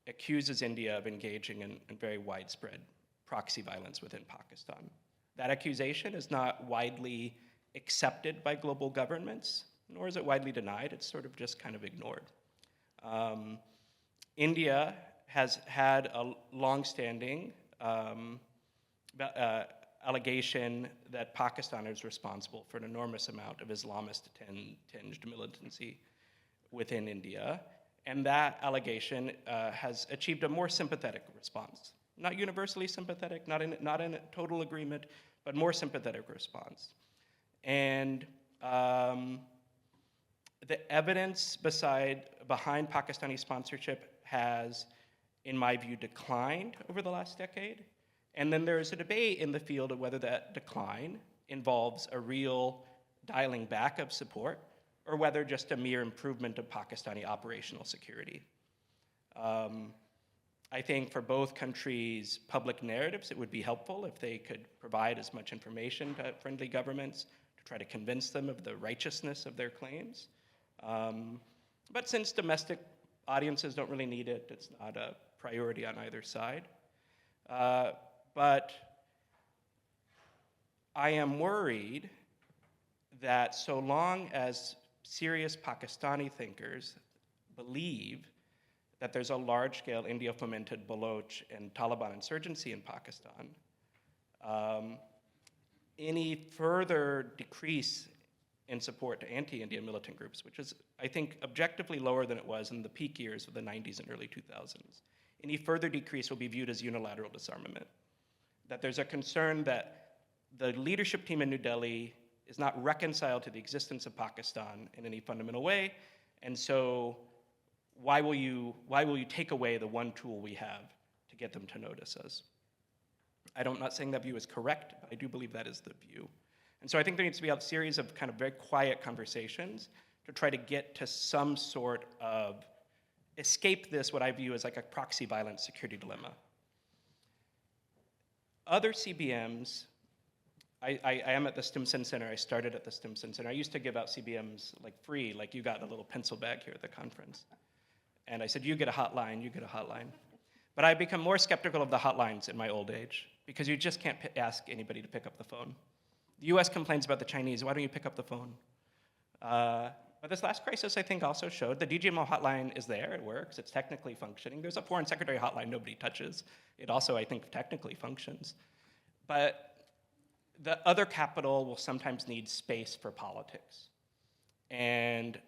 accuses India of engaging in very widespread proxy violence within Pakistan. That accusation is not widely accepted by global governments, nor is it widely denied. It's sort of just kind of ignored. India has had a longstanding allegation that Pakistan is responsible for an enormous amount of Islamist-tinged militancy within India. And that allegation has achieved a more sympathetic response. Not universally sympathetic, not in total agreement, but more sympathetic response. And the evidence behind Pakistani sponsorship has, in my view, declined over the last decade. And then there's a debate in the field of whether that decline involves a real dialing back of support or whether just a mere improvement of Pakistani operational security. I think for both countries' public narratives, it would be helpful if they could provide as much information to friendly governments to try to convince them of the righteousness of their claims. But since domestic audiences don't really need it, it's not a priority on either side. But I am worried that so long as serious Pakistani thinkers believe that there's a large-scale India-fomented Baloch and Taliban insurgency in Pakistan, any further decrease in support to anti-India militant groups, which is, I think, objectively lower than it was in the peak years of the 90s and early 2000s, any further decrease will be viewed as unilateral disarmament. That there's a concern that the leadership team in New Delhi is not reconciled to the existence of Pakistan in any fundamental way, and so why will you take away the one tool we have to get them to notice us? I'm not saying that view is correct, but I do believe that is the view. And so I think there needs to be a series of kind of very quiet conversations to try to get to some sort of escape this, what I view as like a proxy violence security dilemma. Other CBMs, I am at the Stimson Center. I started at the Stimson Center. I used to give out CBMs like free, like you got a little pencil bag here at the conference. And I said, you get a hotline, you get a hotline. But I've become more skeptical of the hotlines in my old age because you just can't ask anybody to pick up the phone. The US complains about the Chinese, why don't you pick up the phone? But this last crisis, I think, also showed the DGMO hotline is there, it works, it's technically functioning. There's a foreign secretary hotline nobody touches. It also, I think, technically functions. But the other capital will sometimes need space for politics. And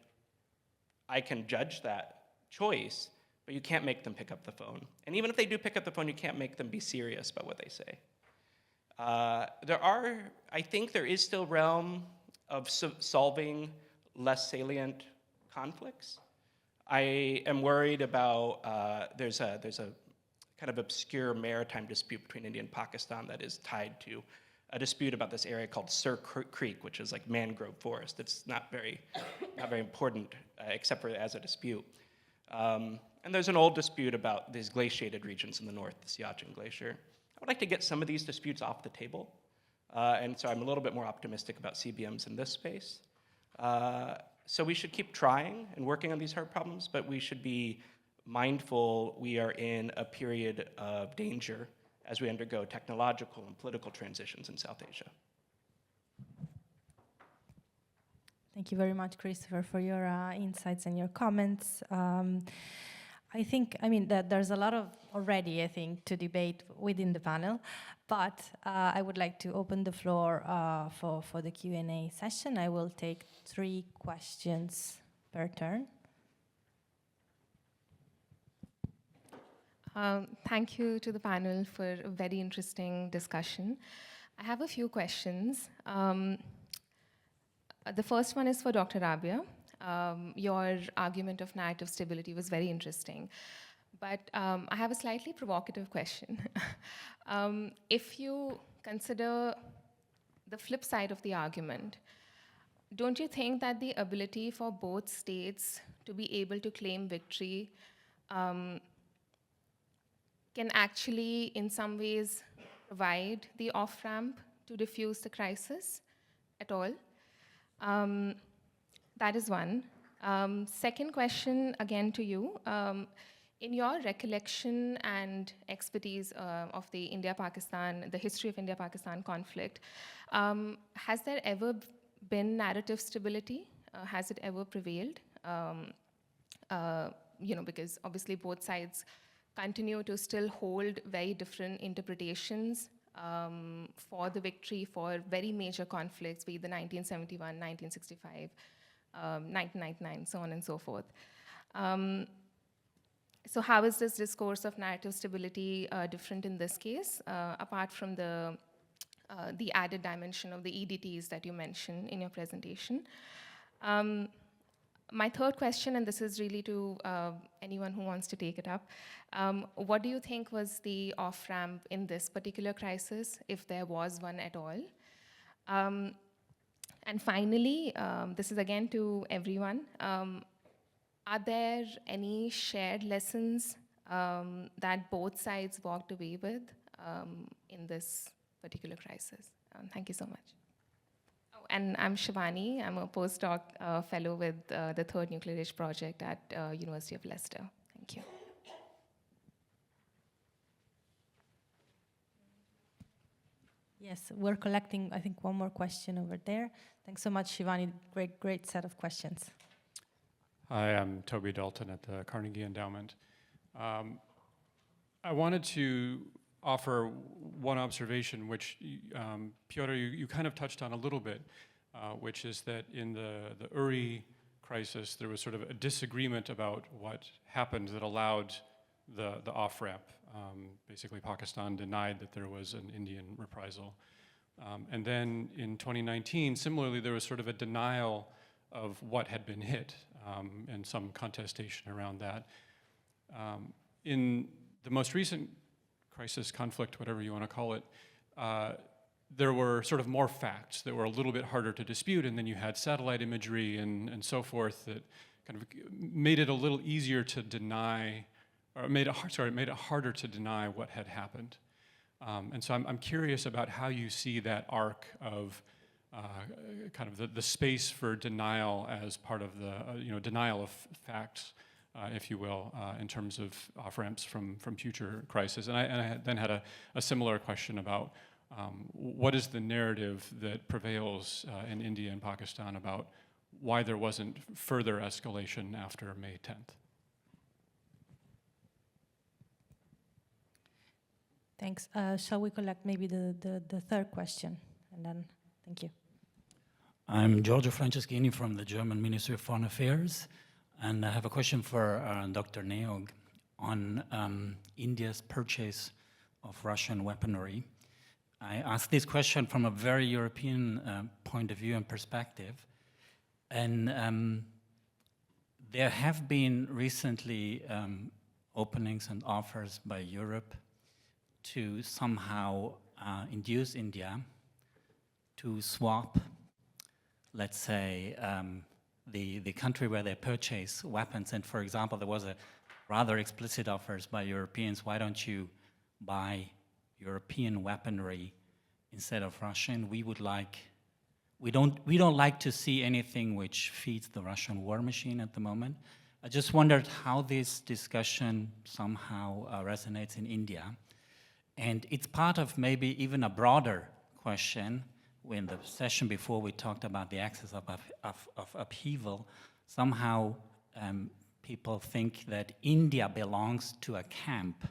I can judge that choice but you can't make them pick up the phone. And even if they do pick up the phone, you can't make them be serious about what they say. I think there is still realm of solving less salient conflicts. I am worried about, there's a kind of obscure maritime dispute between India and Pakistan that is tied to a dispute about this area called Sur Creek, which is like mangrove forest. It's not very important, except for as a dispute. And there's an old dispute about these glaciated regions in the north, the Siachen Glacier. I would like to get some of these disputes off the table. And so I'm a little bit more optimistic about CBMs in this space. So we should keep trying and working on these hard problems, but we should be mindful we are in a period of danger as we undergo technological and political transitions in South Asia. Thank you very much, Christopher, for your insights and your comments. I mean, that there's a lot of already, I think, to debate within the panel, but I would like to open the floor for the Q&A session. I will take 3 questions per turn. Thank you to the panel for a very interesting discussion. I have a few questions. The first one is for Dr. Rabia. Your argument of narrative stability was very interesting. But I have a slightly provocative question. If you consider the flip side of the argument, don't you think that the ability for both states to be able to claim victory can actually, in some ways, provide the off-ramp to diffuse the crisis at all? That is one. Second question, again to you. In your recollection and expertise of the India-Pakistan, the history of India-Pakistan conflict, has there ever been narrative stability? Has it ever prevailed? Because obviously both sides continue to still hold very different interpretations for the victory for very major conflicts, be it the 1971, 1965, 1999, so on and so forth. So how is this discourse of narrative stability different in this case, apart from the added dimension of the EDTs that you mentioned in your presentation? My third question, and this is really to anyone who wants to take it up, what do you think was the off-ramp in this particular crisis, if there was one at all? And finally, this is again to everyone, are there any shared lessons that both sides walked away with in this particular crisis? Thank you so much. And I'm Shivani. I'm a postdoc fellow with the Third Nuclear Age Project at University of Leicester. Thank you. Yes, we're collecting, I think, one more question over there. Thanks so much, Shivani. Great set of questions. Hi, I'm Toby Dalton at the Carnegie Endowment. I wanted to offer one observation, which, Piotr, you kind of touched on a little bit, which is that in the Uri crisis, there was sort of a disagreement about what happened that allowed the off-ramp. Basically, Pakistan denied that there was an Indian reprisal. And then in 2019, similarly, there was sort of a denial of what had been hit and some contestation around that. In the most recent crisis, conflict, whatever you want to call it, there were sort of more facts that were a little bit harder to dispute, and then you had satellite imagery and so forth that kind of made it a little easier to deny, or made it harder to deny what had happened. And so I'm curious about how you see that arc of kind of the space for denial as part of the denial of facts, if you will, in terms of off-ramps from future crises. And I then had a similar question about what is the narrative that prevails in India and Pakistan about why there wasn't further escalation after May 10th? Thanks. Shall we collect maybe the third question? And then, thank you. I'm Giorgio Franceschini from the German Ministry of Foreign Affairs, and I have a question for Dr. Neog. on India's purchase of Russian weaponry. I ask this question from a very European point of view and perspective. And there have been recently openings and offers by Europe to somehow induce India to swap, let's say, the country where they purchase weapons. And for example, there was a rather explicit offers by Europeans, why don't you buy European weaponry instead of Russian? We don't like to see anything which feeds the Russian war machine at the moment. I just wondered how this discussion somehow resonates in India. And it's part of maybe even a broader question. In the session before, we talked about the axis of upheaval. Somehow people think that India belongs to a camp,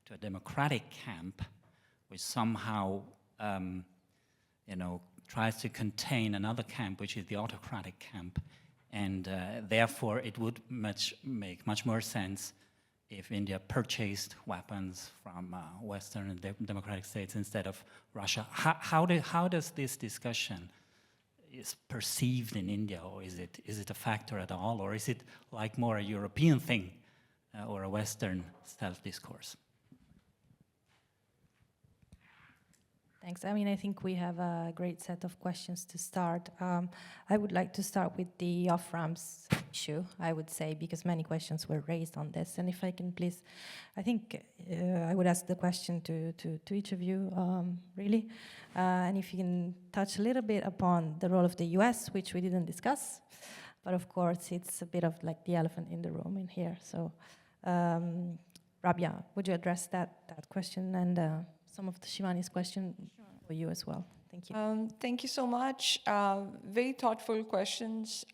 to a democratic camp, which somehow tries to contain another camp, which is the autocratic camp. And therefore, it would make much more sense if India purchased weapons from Western and democratic states instead of Russia. How does this discussion is perceived in India, or is it a factor at all, or is it like more a European thing or a Western self-discourse? Thanks. I mean, I think we have a great set of questions to start. I would like to start with the off-ramps issue, I would say, because many questions were raised on this. And if I can please, I think I would ask the question to each of you, really. And if you can touch a little bit upon the role of the US, which we didn't discuss. But of course, it's a bit of like the elephant in the room in here. So, Rabia, would you address that question and some of the Shivani's question for you as well? Thank you. Thank you so much. Very thoughtful questions.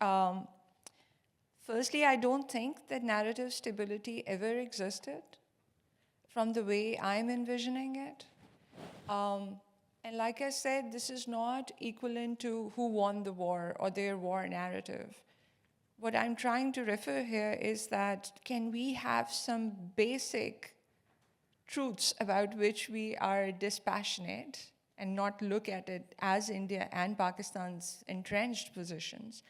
Firstly, I don't think that narrative stability ever existed from the way I'm envisioning it. And like I said, this is not equivalent to who won the war or their war narrative. What I'm trying to refer here is that can we have some basic truths about which we are dispassionate and not look at it as India and Pakistan's entrenched positions?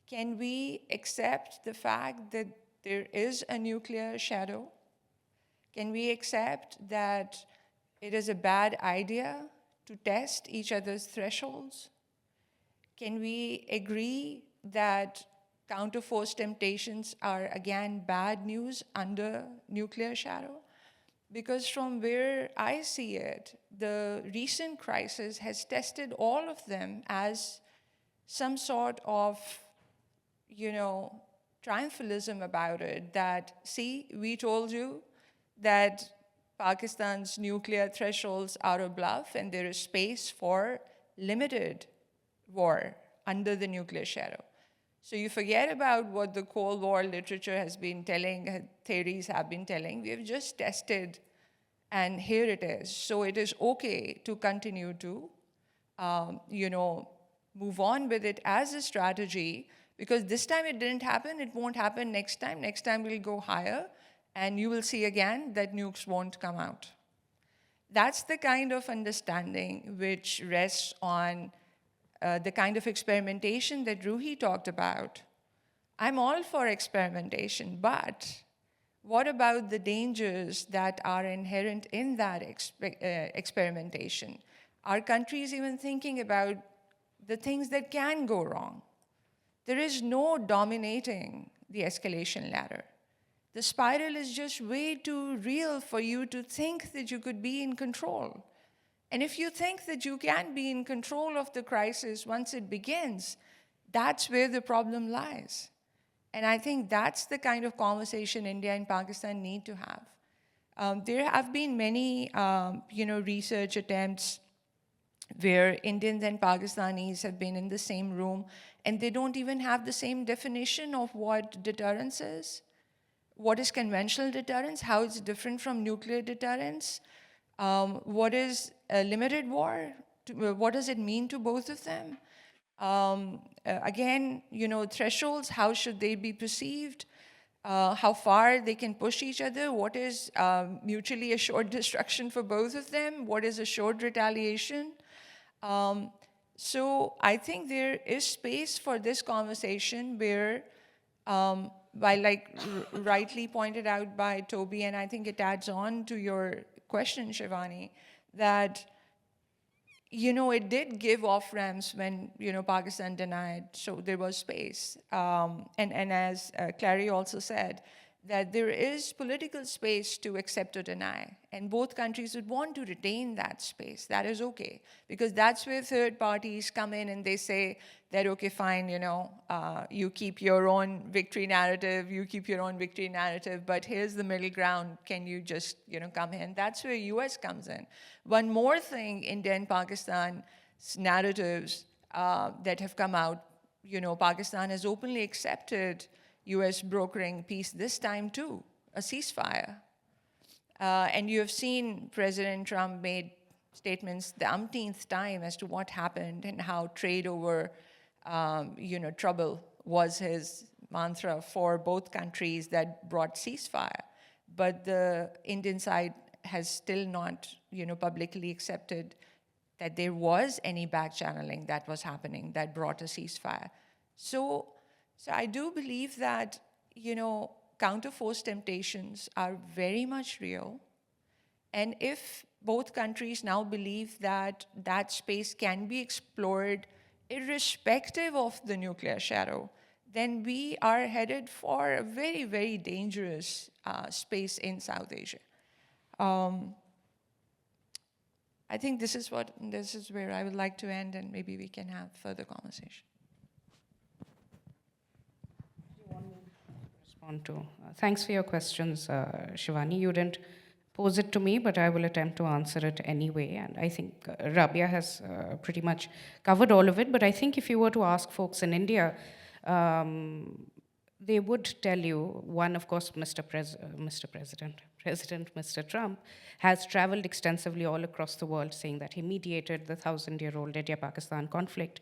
Can we accept the fact that there is a nuclear shadow? Can we accept that it is a bad idea to test each other's thresholds? Can we agree that counter-force temptations are again bad news under nuclear shadow? Because from where I see it, the recent crisis has tested all of them as some sort of, triumphalism about it, that, see, we told you that Pakistan's nuclear thresholds are a bluff and there is space for limited war under the nuclear shadow. So you forget about what the Cold War literature has been telling, theories have been telling. We have just tested, and here it is. So it is okay to continue to, move on with it as a strategy, because this time it didn't happen, it won't happen next time. Next time we'll go higher, and you will see again that nukes won't come out. That's the kind of understanding which rests on the kind of experimentation that Ruhi talked about. I'm all for experimentation, but what about the dangers that are inherent in that experimentation? Are countries even thinking about the things that can go wrong? There is no dominating the escalation ladder. The spiral is just way too real for you to think that you could be in control. And if you think that you can be in control of the crisis once it begins, that's where the problem lies. And I think that's the kind of conversation India and Pakistan need to have. There have been many, research attempts where Indians and Pakistanis have been in the same room, and they don't even have the same definition of what deterrence is. What is conventional deterrence? How it's different from nuclear deterrence? What is a limited war? What does it mean to both of them? Again, thresholds, how should they be perceived? how far they can push each other, what is mutually assured destruction for both of them, what is assured retaliation. So I think there is space for this conversation where, while like rightly pointed out by Toby, and I think it adds on to your question, Shivani, that it did give off ramps when, Pakistan denied, so there was space. And as Clary also said, that there is political space to accept or deny. And both countries would want to retain that space. That is okay. Because that's where third parties come in and they say that, okay, fine, you keep your own victory narrative, but here's the middle ground. Can you just, come in? That's where US comes in. One more thing, India and Pakistan's narratives that have come out, Pakistan has openly accepted US brokering peace this time too, a ceasefire. And you have seen President Trump made statements the umpteenth time as to what happened and how trade over, trouble was his mantra for both countries that brought ceasefire. But the Indian side has still not, publicly accepted that there was any back channeling that was happening that brought a ceasefire. So I do believe that, counterforce temptations are very much real. And if both countries now believe that that space can be explored irrespective of the nuclear shadow, then we are headed for a very, very dangerous space in South Asia. I think this is where I would like to end, and maybe we can have further conversation. Respond to. Thanks for your questions, Shivani. You didn't pose it to me, but I will attempt to answer it anyway. And I think Rabia has pretty much covered all of it. But I think if you were to ask folks in India, they would tell you, one, of course, President Mr. Trump has traveled extensively all across the world saying that he mediated the 1,000-year-old India-Pakistan conflict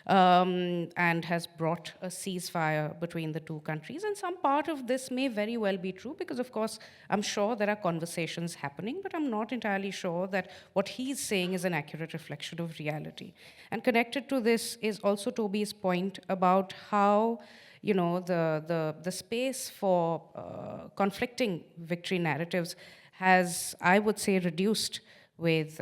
and has brought a ceasefire between the two countries. And some part of this may very well be true because, of course, I'm sure there are conversations happening, but I'm not entirely sure that what he's saying is an accurate reflection of reality. And connected to this is also Toby's point about how the space for conflicting victory narratives has, I would say, reduced with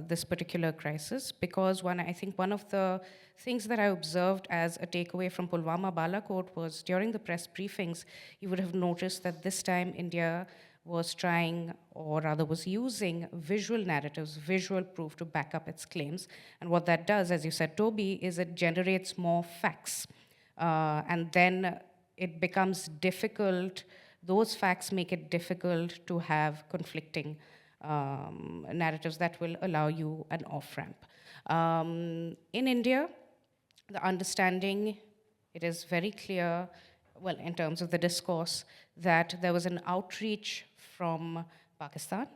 this particular crisis, because I think one of the things that I observed as a takeaway from Pulwama Balakot was during the press briefings, you would have noticed that this time India was trying, or rather was using visual narratives, visual proof to back up its claims. And what that does, as you said, Toby, is it generates more facts. And then it becomes difficult, those facts make it difficult to have conflicting narratives that will allow you an off-ramp. In India, the understanding, it is very clear, well, in terms of the discourse, that there was an outreach from Pakistan.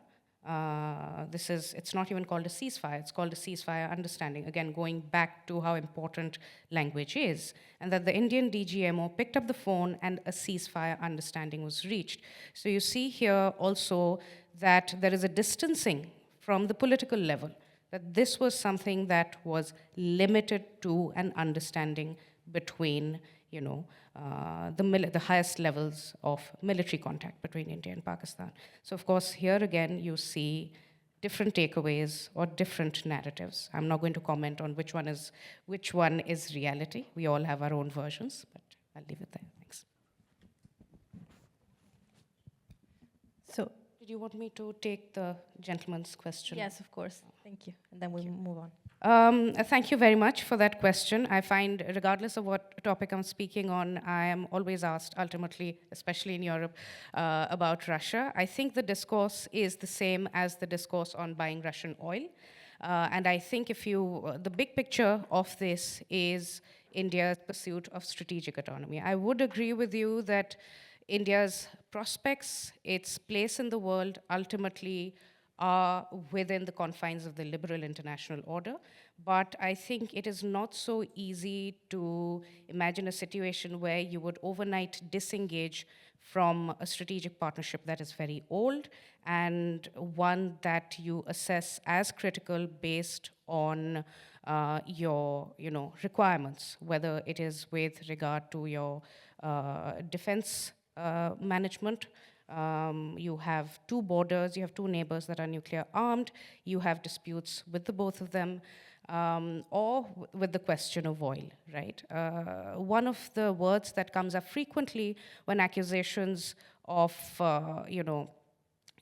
It's not even called a ceasefire, it's called a ceasefire understanding. Again, going back to how important language is, and that the Indian DGMO picked up the phone and a ceasefire understanding was reached. So you see here also that there is a distancing from the political level, that this was something that was limited to an understanding between, the highest levels of military contact between India and Pakistan. So of course, here again, you see different takeaways or different narratives. I'm not going to comment on which one is reality. We all have our own versions, but I'll leave it there. Thanks. So, did you want me to take the gentleman's question? yes, of course. Thank you. And then we'll move on. Thank you very much for that question. I find, regardless of what topic I'm speaking on, I am always asked, ultimately, especially in Europe, about Russia. I think the discourse is the same as the discourse on buying Russian oil. And I think the big picture of this is India's pursuit of strategic autonomy. I would agree with you that India's prospects, its place in the world, ultimately are within the confines of the liberal international order, but I think it is not so easy to imagine a situation where you would overnight disengage from a strategic partnership that is very old and one that you assess as critical based on your requirements, whether it is with regard to your defense management. You have two borders, you have two neighbors that are nuclear armed, you have disputes with the both of them, or with the question of oil, right? One of the words that comes up frequently when accusations of,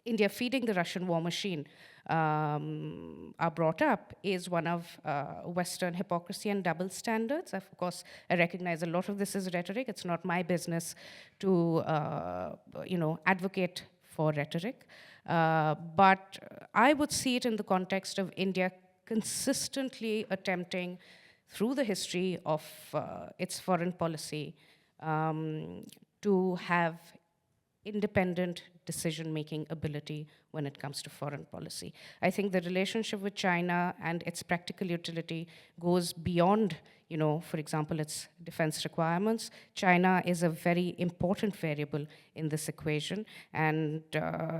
India feeding the Russian war machine are brought up is one of Western hypocrisy and double standards. Of course, I recognize a lot of this is rhetoric. It's not my business to, advocate for rhetoric. But I would see it in the context of India consistently attempting, through the history of its foreign policy, to have independent decision-making ability when it comes to foreign policy. I think the relationship with China and its practical utility goes beyond, for example, its defense requirements. China is a very important variable in this equation, and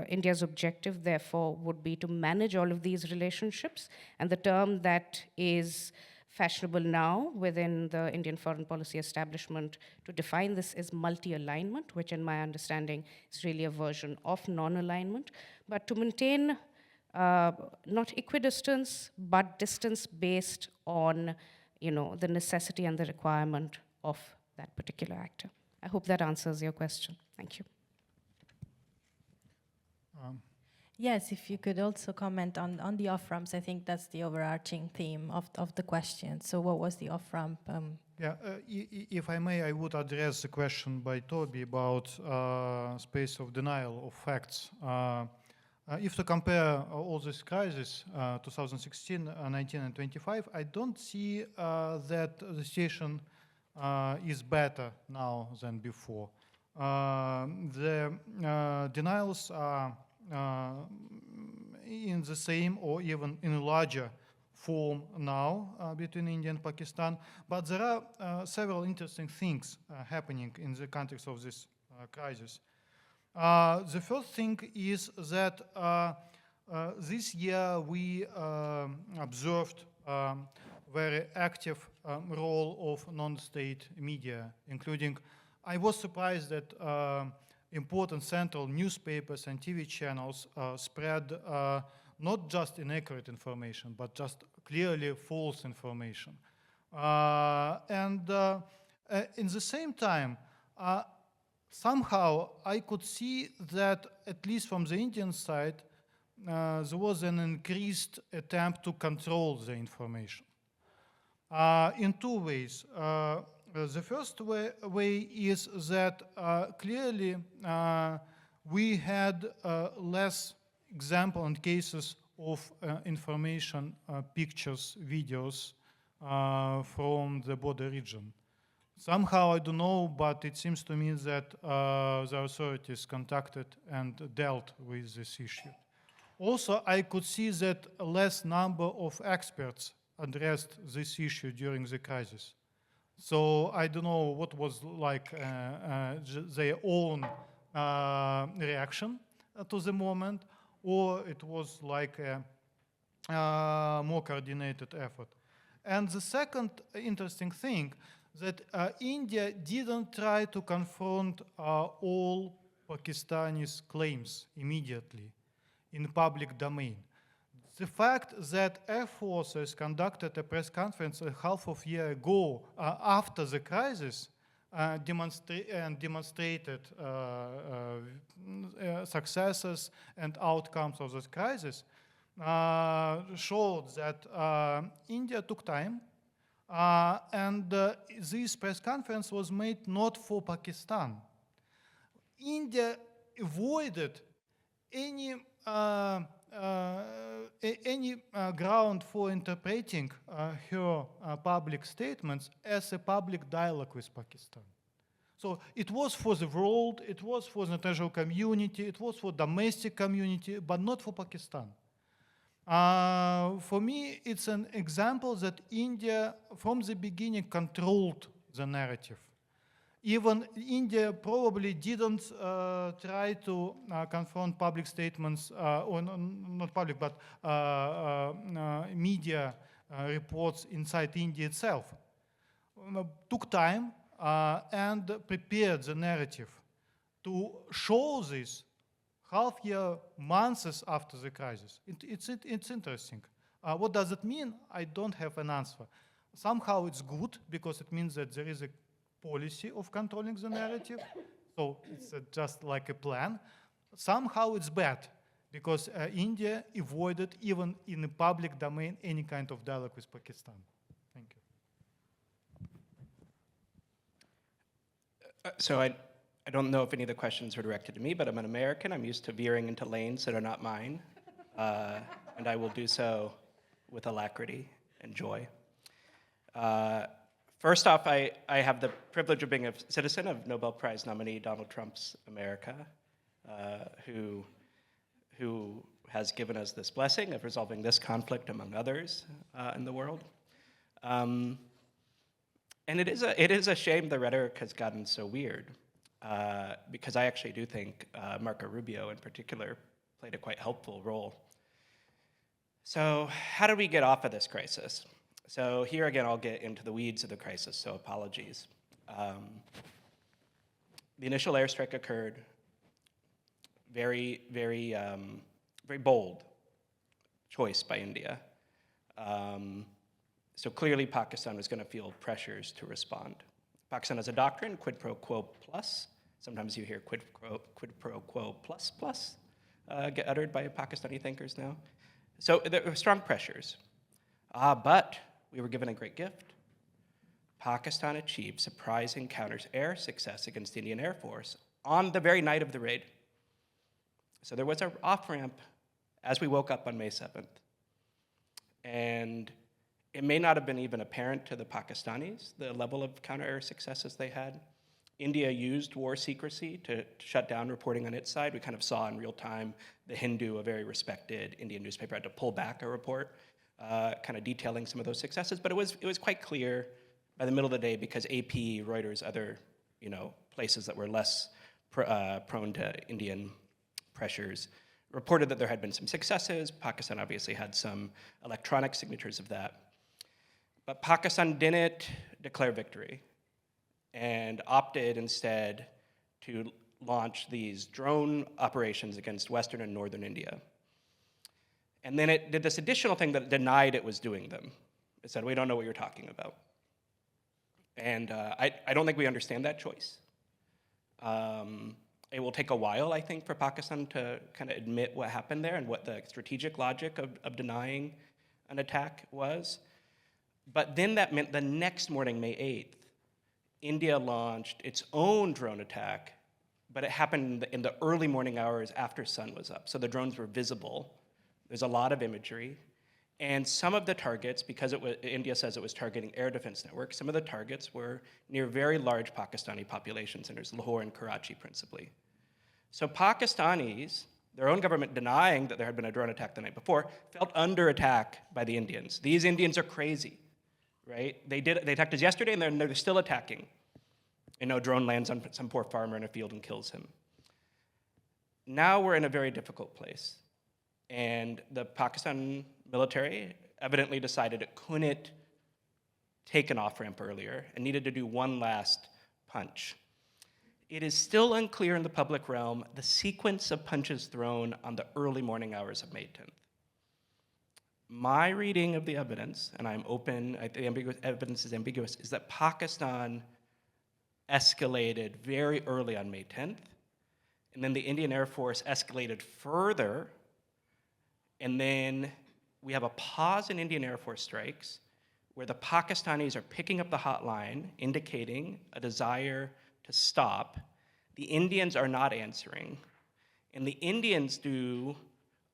India's objective, therefore, would be to manage all of these relationships. And the term that is fashionable now within the Indian foreign policy establishment to define this is multi-alignment, which in my understanding is really a version of non-alignment. But to maintain not equidistance, but distance based on the necessity and the requirement of that particular actor. I hope that answers your question. Thank you. Yes, if you could also comment on the off-ramps. I think that's the overarching theme of the question. So what was the off-ramp? If I may, I would address the question by Toby about space of denial of facts. If to compare all these crises, 2016, 19, and 25, I don't see that the situation is better now than before. The denials are in the same or even in a larger form now between India and Pakistan, but there are several interesting things happening in the context of this crisis. The first thing is that this year we observed very active role of non-state media, including, I was surprised that important central newspapers and TV channels spread not just inaccurate information, but just clearly false information. And in the same time, somehow I could see that, at least from the Indian side, there was an increased attempt to control the information in two ways. The first way is that clearly we had less examples and cases of information, pictures, videos from the border region. Somehow, I don't know, but it seems to me that the authorities contacted and dealt with this issue. Also, I could see that a less number of experts addressed this issue during the crisis. So I don't know what was like their own reaction to the moment, or it was like a more coordinated effort. And the second interesting thing, that India didn't try to confront all Pakistani's claims immediately in public domain. The fact that Air Forces conducted a press conference a half of a year ago after the crisis demonstrated successes and outcomes of this crisis showed that India took time, and this press conference was made not for Pakistan. India avoided any ground for interpreting her public statements as a public dialogue with Pakistan. So it was for the world, it was for the international community, it was for domestic community, but not for Pakistan. For me, it's an example that India, from the beginning, controlled the narrative. Even India probably didn't try to confront public statements, or not public, but media reports inside India itself. Took time and prepared the narrative to show this half year, months after the crisis. It's interesting. What does it mean? I don't have an answer. Somehow it's good because it means that there is a policy of controlling the narrative. So it's just like a plan. Somehow it's bad because India avoided even in the public domain any kind of dialogue with Pakistan. Thank you. So I don't know if any of the questions were directed to me, but I'm an American. I'm used to veering into lanes that are not mine. And I will do so with alacrity and joy. First off, I have the privilege of being a citizen of Nobel Prize nominee Donald Trump's America, who has given us this blessing of resolving this conflict among others in the world. And it is a shame the rhetoric has gotten so weird, because I actually do think Marco Rubio in particular played a quite helpful role. So how do we get off of this crisis? So here again, I'll get into the weeds of the crisis, so apologies. The initial airstrike occurred. Very bold choice by India. So clearly Pakistan was going to feel pressures to respond. Pakistan has a doctrine, quid pro quo plus. Sometimes you hear quid pro quo plus plus get uttered by Pakistani thinkers now. So there were strong pressures. But we were given a great gift. Pakistan achieved surprising counter-air success against the Indian Air Force on the very night of the raid. So there was an off-ramp as we woke up on May 7th. And it may not have been even apparent to the Pakistanis, the level of counter-air successes they had. India used war secrecy to shut down reporting on its side. We kind of saw in real time the Hindu, a very respected Indian newspaper, had to pull back a report kind of detailing some of those successes. But it was quite clear by the middle of the day, because AP, Reuters, other places that were less prone to Indian pressures reported that there had been some successes. Pakistan obviously had some electronic signatures of that. But Pakistan didn't declare victory and opted instead to launch these drone operations against Western and Northern India. And then it did this additional thing that denied it was doing them. It said, we don't know what you're talking about. And I don't think we understand that choice. It will take a while, I think, for Pakistan to kind of admit what happened there and what the strategic logic of denying an attack was. But then that meant the next morning, May 8th, India launched its own drone attack, but it happened in the early morning hours after sun was up. So the drones were visible. There's a lot of imagery. And some of the targets, because India says it was targeting air defense networks, some of the targets were near very large Pakistani population centers, Lahore and Karachi principally. So Pakistanis, their own government denying that there had been a drone attack the night before, felt under attack by the Indians. These Indians are crazy, right? They attacked us yesterday and they're still attacking. Drone lands on some poor farmer in a field and kills him. Now we're in a very difficult place. And the Pakistan military evidently decided it couldn't take an off-ramp earlier and needed to do one last punch. It is still unclear in the public realm the sequence of punches thrown on the early morning hours of May 10th. My reading of the evidence, and I'm open, the evidence is ambiguous, is that Pakistan escalated very early on May 10th, and then the Indian Air Force escalated further. And then we have a pause in Indian Air Force strikes where the Pakistanis are picking up the hotline, indicating a desire to stop. The Indians are not answering. And the Indians do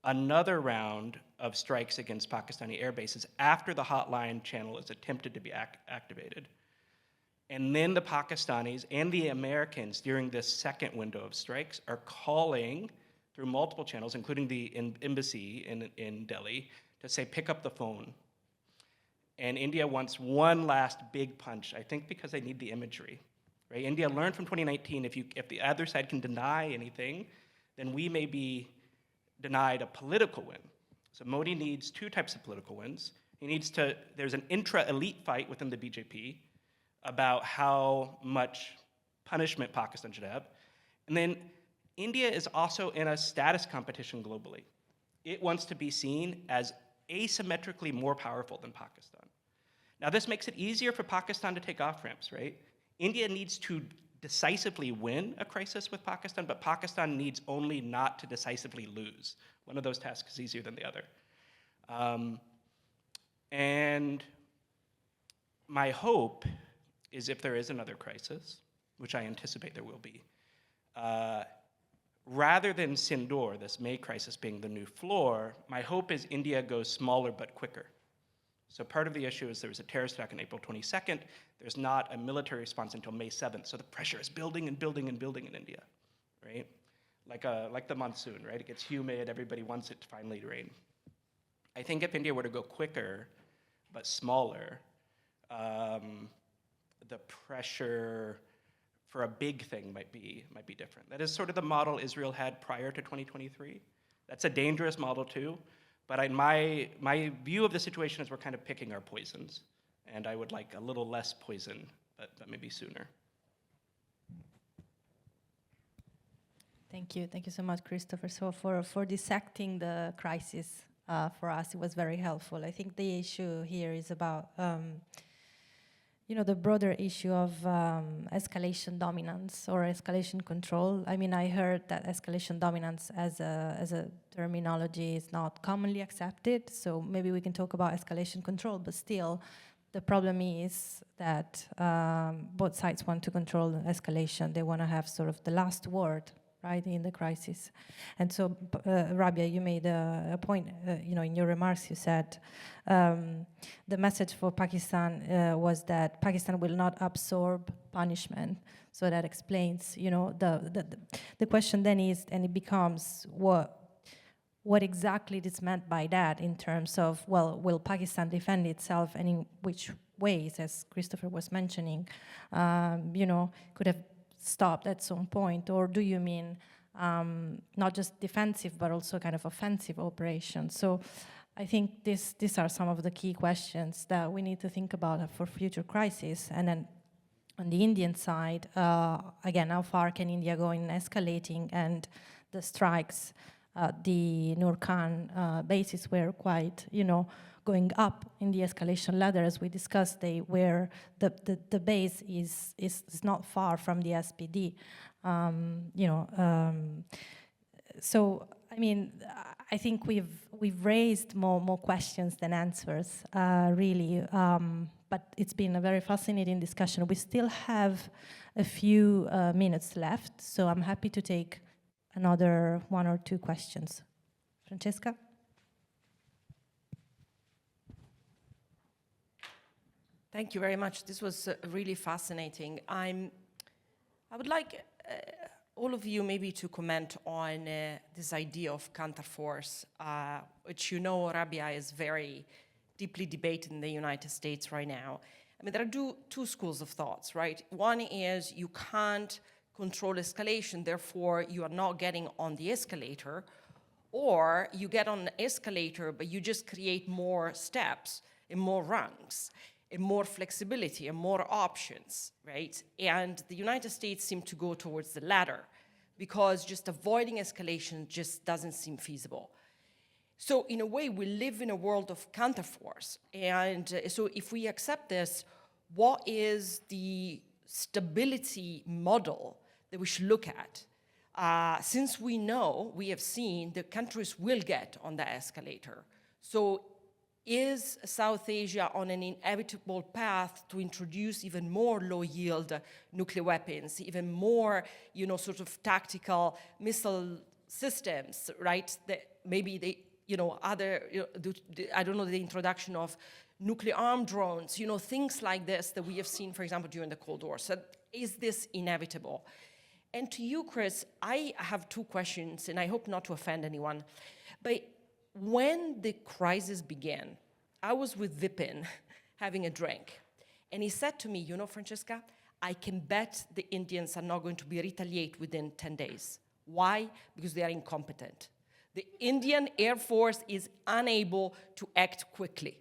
another round of strikes against Pakistani air bases after the hotline channel is attempted to be activated. And then the Pakistanis and the Americans during this second window of strikes are calling through multiple channels, including the embassy in Delhi, to say, pick up the phone. And India wants one last big punch, I think because they need the imagery. Right? India learned from 2019, if the other side can deny anything, then we may be denied a political win. So Modi needs two types of political wins. There's an intra-elite fight within the BJP about how much punishment Pakistan should have. And then India is also in a status competition globally. It wants to be seen as asymmetrically more powerful than Pakistan. Now this makes it easier for Pakistan to take off-ramps, right? India needs to decisively win a crisis with Pakistan, but Pakistan needs only not to decisively lose. One of those tasks is easier than the other. And my hope is if there is another crisis, which I anticipate there will be, rather than Sindoor, this May crisis being the new floor, my hope is India goes smaller but quicker. So part of the issue is there was a terrorist attack on April 22nd. There's not a military response until May 7th. So the pressure is building and building and building in India, right? Like the monsoon, right? It gets humid, everybody wants it to finally rain. I think if India were to go quicker, but smaller, the pressure for a big thing might be different. That is sort of the model Israel had prior to 2023. That's a dangerous model too. But my view of the situation is we're kind of picking our poisons. And I would like a little less poison, but maybe sooner. Thank you so much, Christopher. So for dissecting the crisis for us, it was very helpful. I think the issue here is about the broader issue of escalation dominance or escalation control. I mean, I heard that escalation dominance as a terminology is not commonly accepted, so maybe we can talk about escalation control, but still, the problem is that both sides want to control the escalation. They want to have sort of the last word, right, in the crisis. And so, Rabia, you made a point, in your remarks you said the message for Pakistan was that Pakistan will not absorb punishment. So that explains, the question then is, and it becomes, what exactly is meant by that in terms of, well, will Pakistan defend itself and in which ways, as Christopher was mentioning, could have stopped at some point, or do you mean not just defensive but also kind of offensive operations? So I think these are some of the key questions that we need to think about for future crises. And then on the Indian side, again, how far can India go in escalating? And the strikes, the Nur Khan bases were quite, going up in the escalation ladder, as we discussed. Where the base is not far from the SPD. So I mean, I think we've raised more questions than answers, really. But it's been a very fascinating discussion. We still have a few minutes left, so I'm happy to take another one or two questions. Francesca? Thank you very much. This was really fascinating. I would like all of you maybe to comment on this idea of counterforce, which Rabia is very deeply debated in the United States right now. I mean, there are two schools of thoughts, right? One is you can't control escalation, therefore you are not getting on the escalator, or you get on the escalator, but you just create more steps and more rungs, and more flexibility and more options, right? And the United States seem to go towards the latter because just avoiding escalation just doesn't seem feasible. So in a way, we live in a world of counterforce. And so if we accept this, what is the stability model that we should look at? Since we have seen the countries will get on the escalator. So is South Asia on an inevitable path to introduce even more low-yield nuclear weapons, even more, sort of tactical missile systems, right? That maybe they, I don't know, the introduction of nuclear-armed drones, things like this that we have seen, for example, during the Cold War. So is this inevitable? And to you, Chris, I have two questions, and I hope not to offend anyone. But when the crisis began, I was with Vipin having a drink, and he said to me, you know, Francesca, I can bet the Indians are not going to be retaliate within 10 days. Why? Because they are incompetent. The Indian Air Force is unable to act quickly.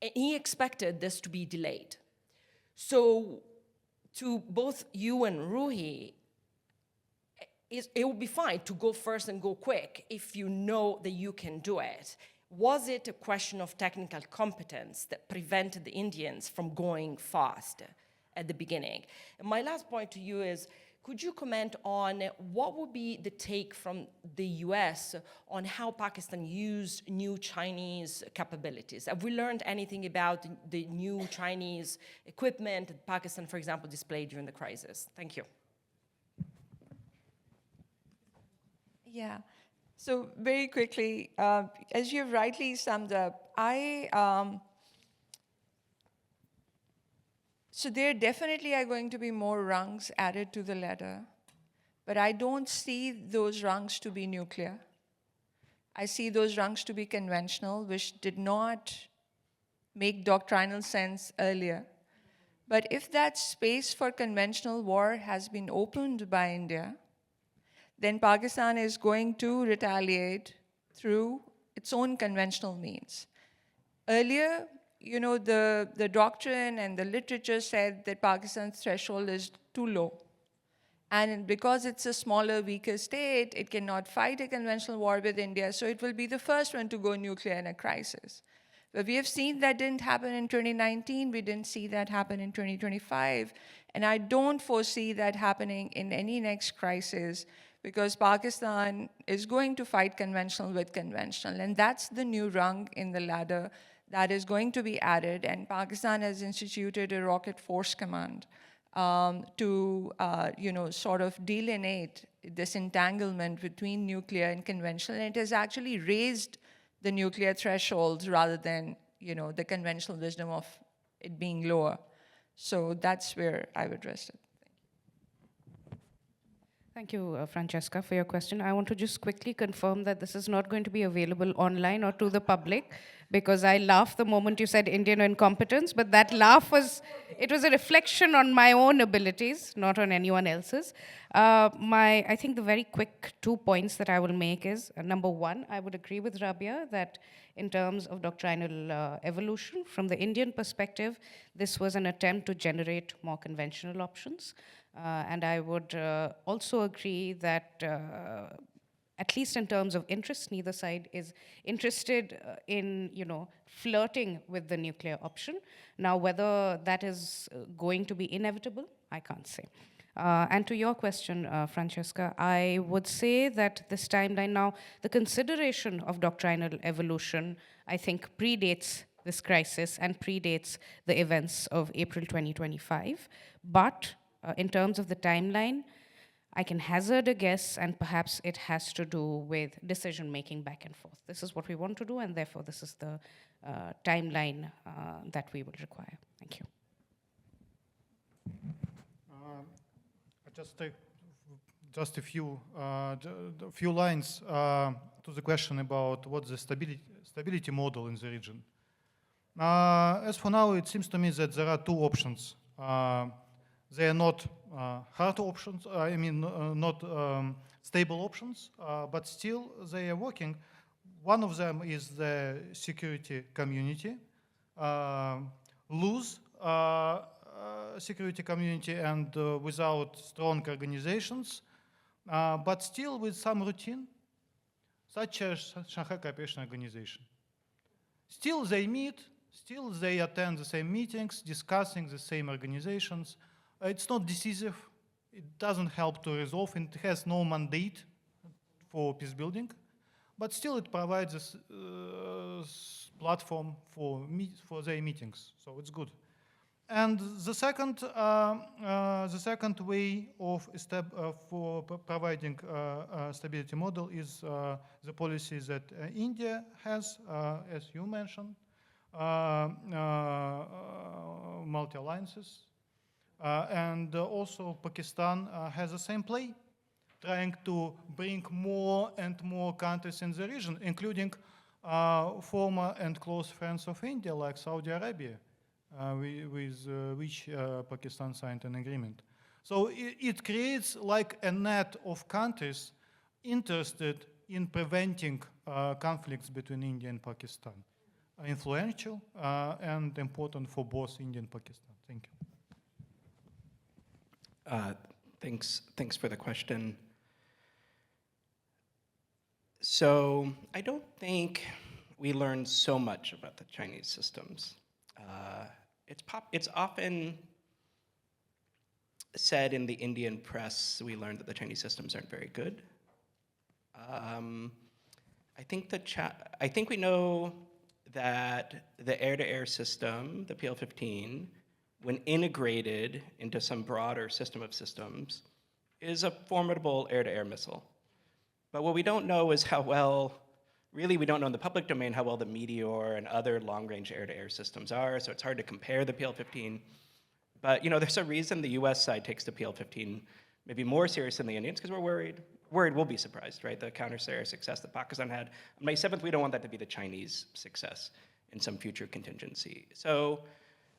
And he expected this to be delayed. So to both you and Ruhi, it would be fine to go first and go quick if you know that you can do it. Was it a question of technical competence that prevented the Indians from going fast at the beginning? And my last point to you is, could you comment on what would be the take from the US on how Pakistan used new Chinese capabilities? Have we learned anything about the new Chinese equipment that Pakistan, for example, displayed during the crisis? Thank you. Yeah. So very quickly, as you've rightly summed up, so there definitely are going to be more rungs added to the ladder, but I don't see those rungs to be nuclear. I see those rungs to be conventional, which did not make doctrinal sense earlier. But if that space for conventional war has been opened by India, then Pakistan is going to retaliate through its own conventional means. Earlier, you know, the doctrine and the literature said that Pakistan's threshold is too low. And because it's a smaller, weaker state, it cannot fight a conventional war with India, so it will be the first one to go nuclear in a crisis. But we have seen that didn't happen in 2019, we didn't see that happen in 2025, and I don't foresee that happening in any next crisis, because Pakistan is going to fight conventional with conventional, and that's the new rung in the ladder that is going to be added, and Pakistan has instituted a rocket force command to sort of delineate this entanglement between nuclear and conventional, and it has actually raised the nuclear thresholds rather than the conventional wisdom of it being lower. So that's where I would rest it. Thank you, Francesca, for your question. I want to just quickly confirm that this is not going to be available online or to the public, because I laughed the moment you said Indian incompetence, but that laugh was a reflection on my own abilities, not on anyone else's. I think the very quick 2 points that I will make is, number one, I would agree with Rabia that in terms of doctrinal evolution, from the Indian perspective, this was an attempt to generate more conventional options. And I would also agree that, at least in terms of interest, neither side is interested in, flirting with the nuclear option. Now, whether that is going to be inevitable, I can't say. And to your question, Francesca, I would say that this timeline now, the consideration of doctrinal evolution, I think, predates this crisis and predates the events of April 2025. But in terms of the timeline, I can hazard a guess, and perhaps it has to do with decision-making back and forth. This is what we want to do, and therefore this is the timeline that we will require. Thank you. Just a few lines to the question about what's the stability model in the region. As for now, it seems to me that there are two options. They are not hard options, not stable options, but still they are working. One of them is the security community, loose security community and without strong organizations, but still with some routine, such as Shanghai Cooperation Organization. Still they meet, still they attend the same meetings, discussing the same organizations. It's not decisive, it doesn't help to resolve, and it has no mandate for peace building, but still it provides a platform for their meetings, so it's good. And the second way of for providing a stability model is the policy that India has, as you mentioned, multi-alliances. And also Pakistan has the same play, trying to bring more and more countries in the region, including former and close friends of India, like Saudi Arabia, with which Pakistan signed an agreement. So it creates like a net of countries interested in preventing conflicts between India and Pakistan. Influential and important for both India and Pakistan. Thank you. Thanks for the question. So I don't think we learned so much about the Chinese systems. It's often said in the Indian press, we learned that the Chinese systems aren't very good. I think we know that the air-to-air system, the PL-15, when integrated into some broader system of systems, is a formidable air-to-air missile. But what we don't know is how well, really we don't know in the public domain how well the Meteor and other long-range air-to-air systems are, so it's hard to compare the PL-15. But there's a reason the US side takes the PL-15 maybe more serious than the Indians, because we're worried we'll be surprised, right? The counter-air success that Pakistan had on May 7th, we don't want that to be the Chinese success in some future contingency. So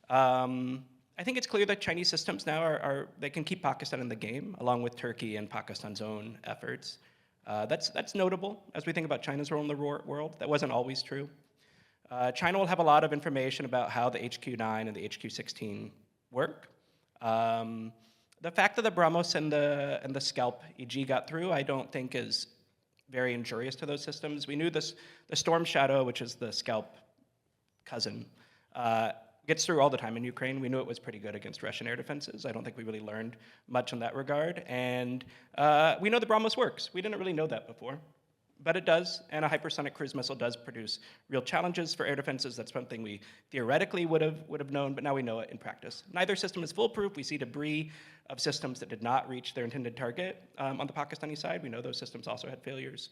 I think it's clear that Chinese systems now they can keep Pakistan in the game, along with Turkey and Pakistan's own efforts. That's notable as we think about China's role in the world. That wasn't always true. China will have a lot of information about how the HQ-9 and the HQ-16 work. The fact that the BrahMos and the Scalp EG got through, I don't think is very injurious to those systems. We knew the Storm Shadow, which is the Scalp cousin, gets through all the time in Ukraine. We knew it was pretty good against Russian air defenses. I don't think we really learned much in that regard. And we know the BrahMos works. We didn't really know that before, but it does. And a hypersonic cruise missile does produce real challenges for air defenses. That's something we theoretically would have known, but now we know it in practice. Neither system is foolproof. We see debris of systems that did not reach their intended target on the Pakistani side. We know those systems also had failures.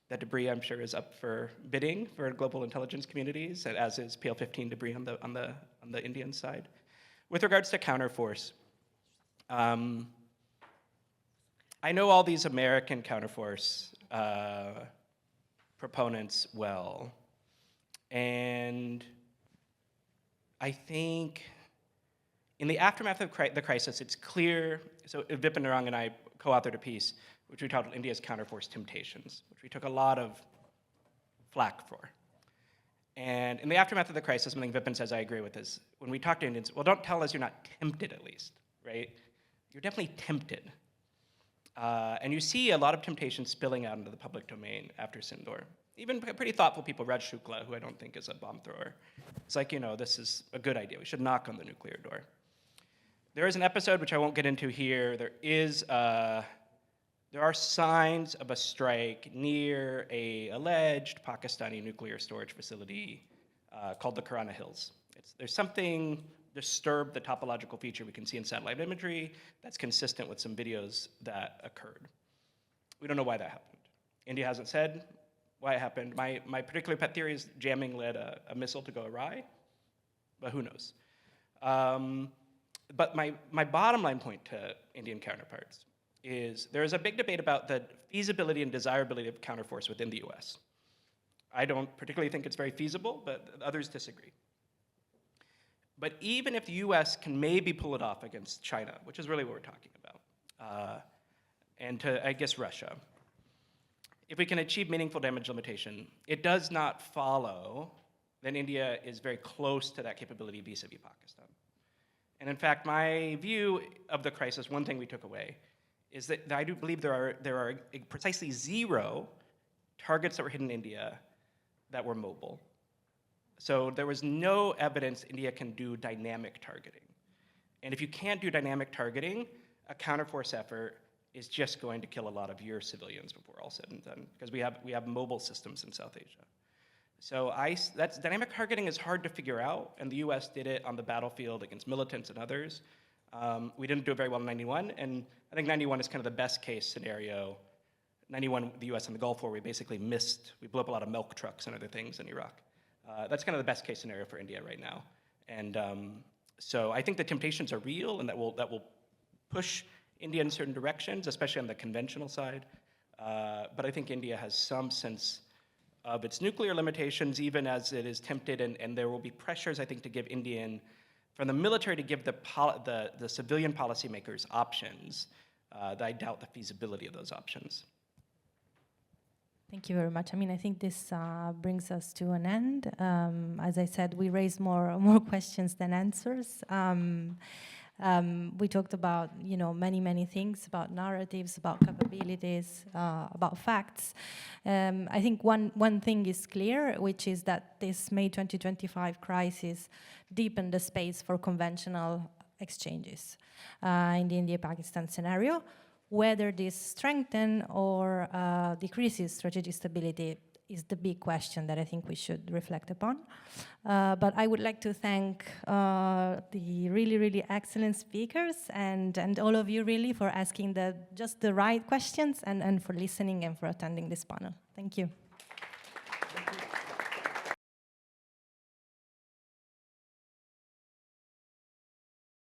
That debris, I'm sure, is up for bidding for global intelligence communities, as is PL-15 debris on the Indian side. With regards to counterforce, I know all these American counterforce proponents well, and I think in the aftermath of the crisis, it's clear, so Vipin Narang and I co-authored a piece which we titled India's Counterforce Temptations, which we took a lot of flack for. And in the aftermath of the crisis, something Vipin says I agree with is, when we talk to Indians, well, don't tell us you're not tempted at least, right? You're definitely tempted. And you see a lot of temptation spilling out into the public domain after Sindoor. Even pretty thoughtful people, Raj Shukla, who I don't think is a bomb thrower, it's like, this is a good idea. We should knock on the nuclear door. There is an episode, which I won't get into here. There are signs of a strike near a alleged Pakistani nuclear storage facility called the Karana Hills. There's something disturbed the topological feature we can see in satellite imagery that's consistent with some videos that occurred. We don't know why that happened. India hasn't said why it happened. My particular pet theory is jamming led a missile to go awry, but who knows? But my bottom line point to Indian counterparts is there is a big debate about the feasibility and desirability of counterforce within the US. I don't particularly think it's very feasible, but others disagree. But even if the US can maybe pull it off against China, which is really what we're talking about, and to, I guess, Russia, if we can achieve meaningful damage limitation, it does not follow that India is very close to that capability vis-a-vis Pakistan. And in fact, my view of the crisis, one thing we took away, is that I do believe there are precisely 0 targets that were hit in India that were mobile. So there was no evidence India can do dynamic targeting. And if you can't do dynamic targeting, a counterforce effort is just going to kill a lot of your civilians before all said and done, because we have mobile systems in South Asia. So that's dynamic targeting is hard to figure out, and the US did it on the battlefield against militants and others. We didn't do it very well in 91, and I think 91 is kind of the best case scenario. 91, the US and the Gulf War, we basically we blew up a lot of milk trucks and other things in Iraq. That's kind of the best case scenario for India right now. And So I think the temptations are real, and that will push India in certain directions, especially on the conventional side. But I think India has some sense of its nuclear limitations, even as it is tempted, and there will be pressures, I think, to give from the military to give the civilian policymakers options. That I doubt the feasibility of those options. Thank you very much. I mean, I think this brings us to an end. As I said, we raised more questions than answers. We talked about, many things, about narratives, about capabilities, about facts. I think one thing is clear, which is that this May 2025 crisis deepened the space for conventional exchanges in the India-Pakistan scenario. Whether this strengthens or decreases strategic stability is the big question that I think we should reflect upon. But I would like to thank the really excellent speakers and all of you really for asking just the right questions and for listening and for attending this panel. Thank you.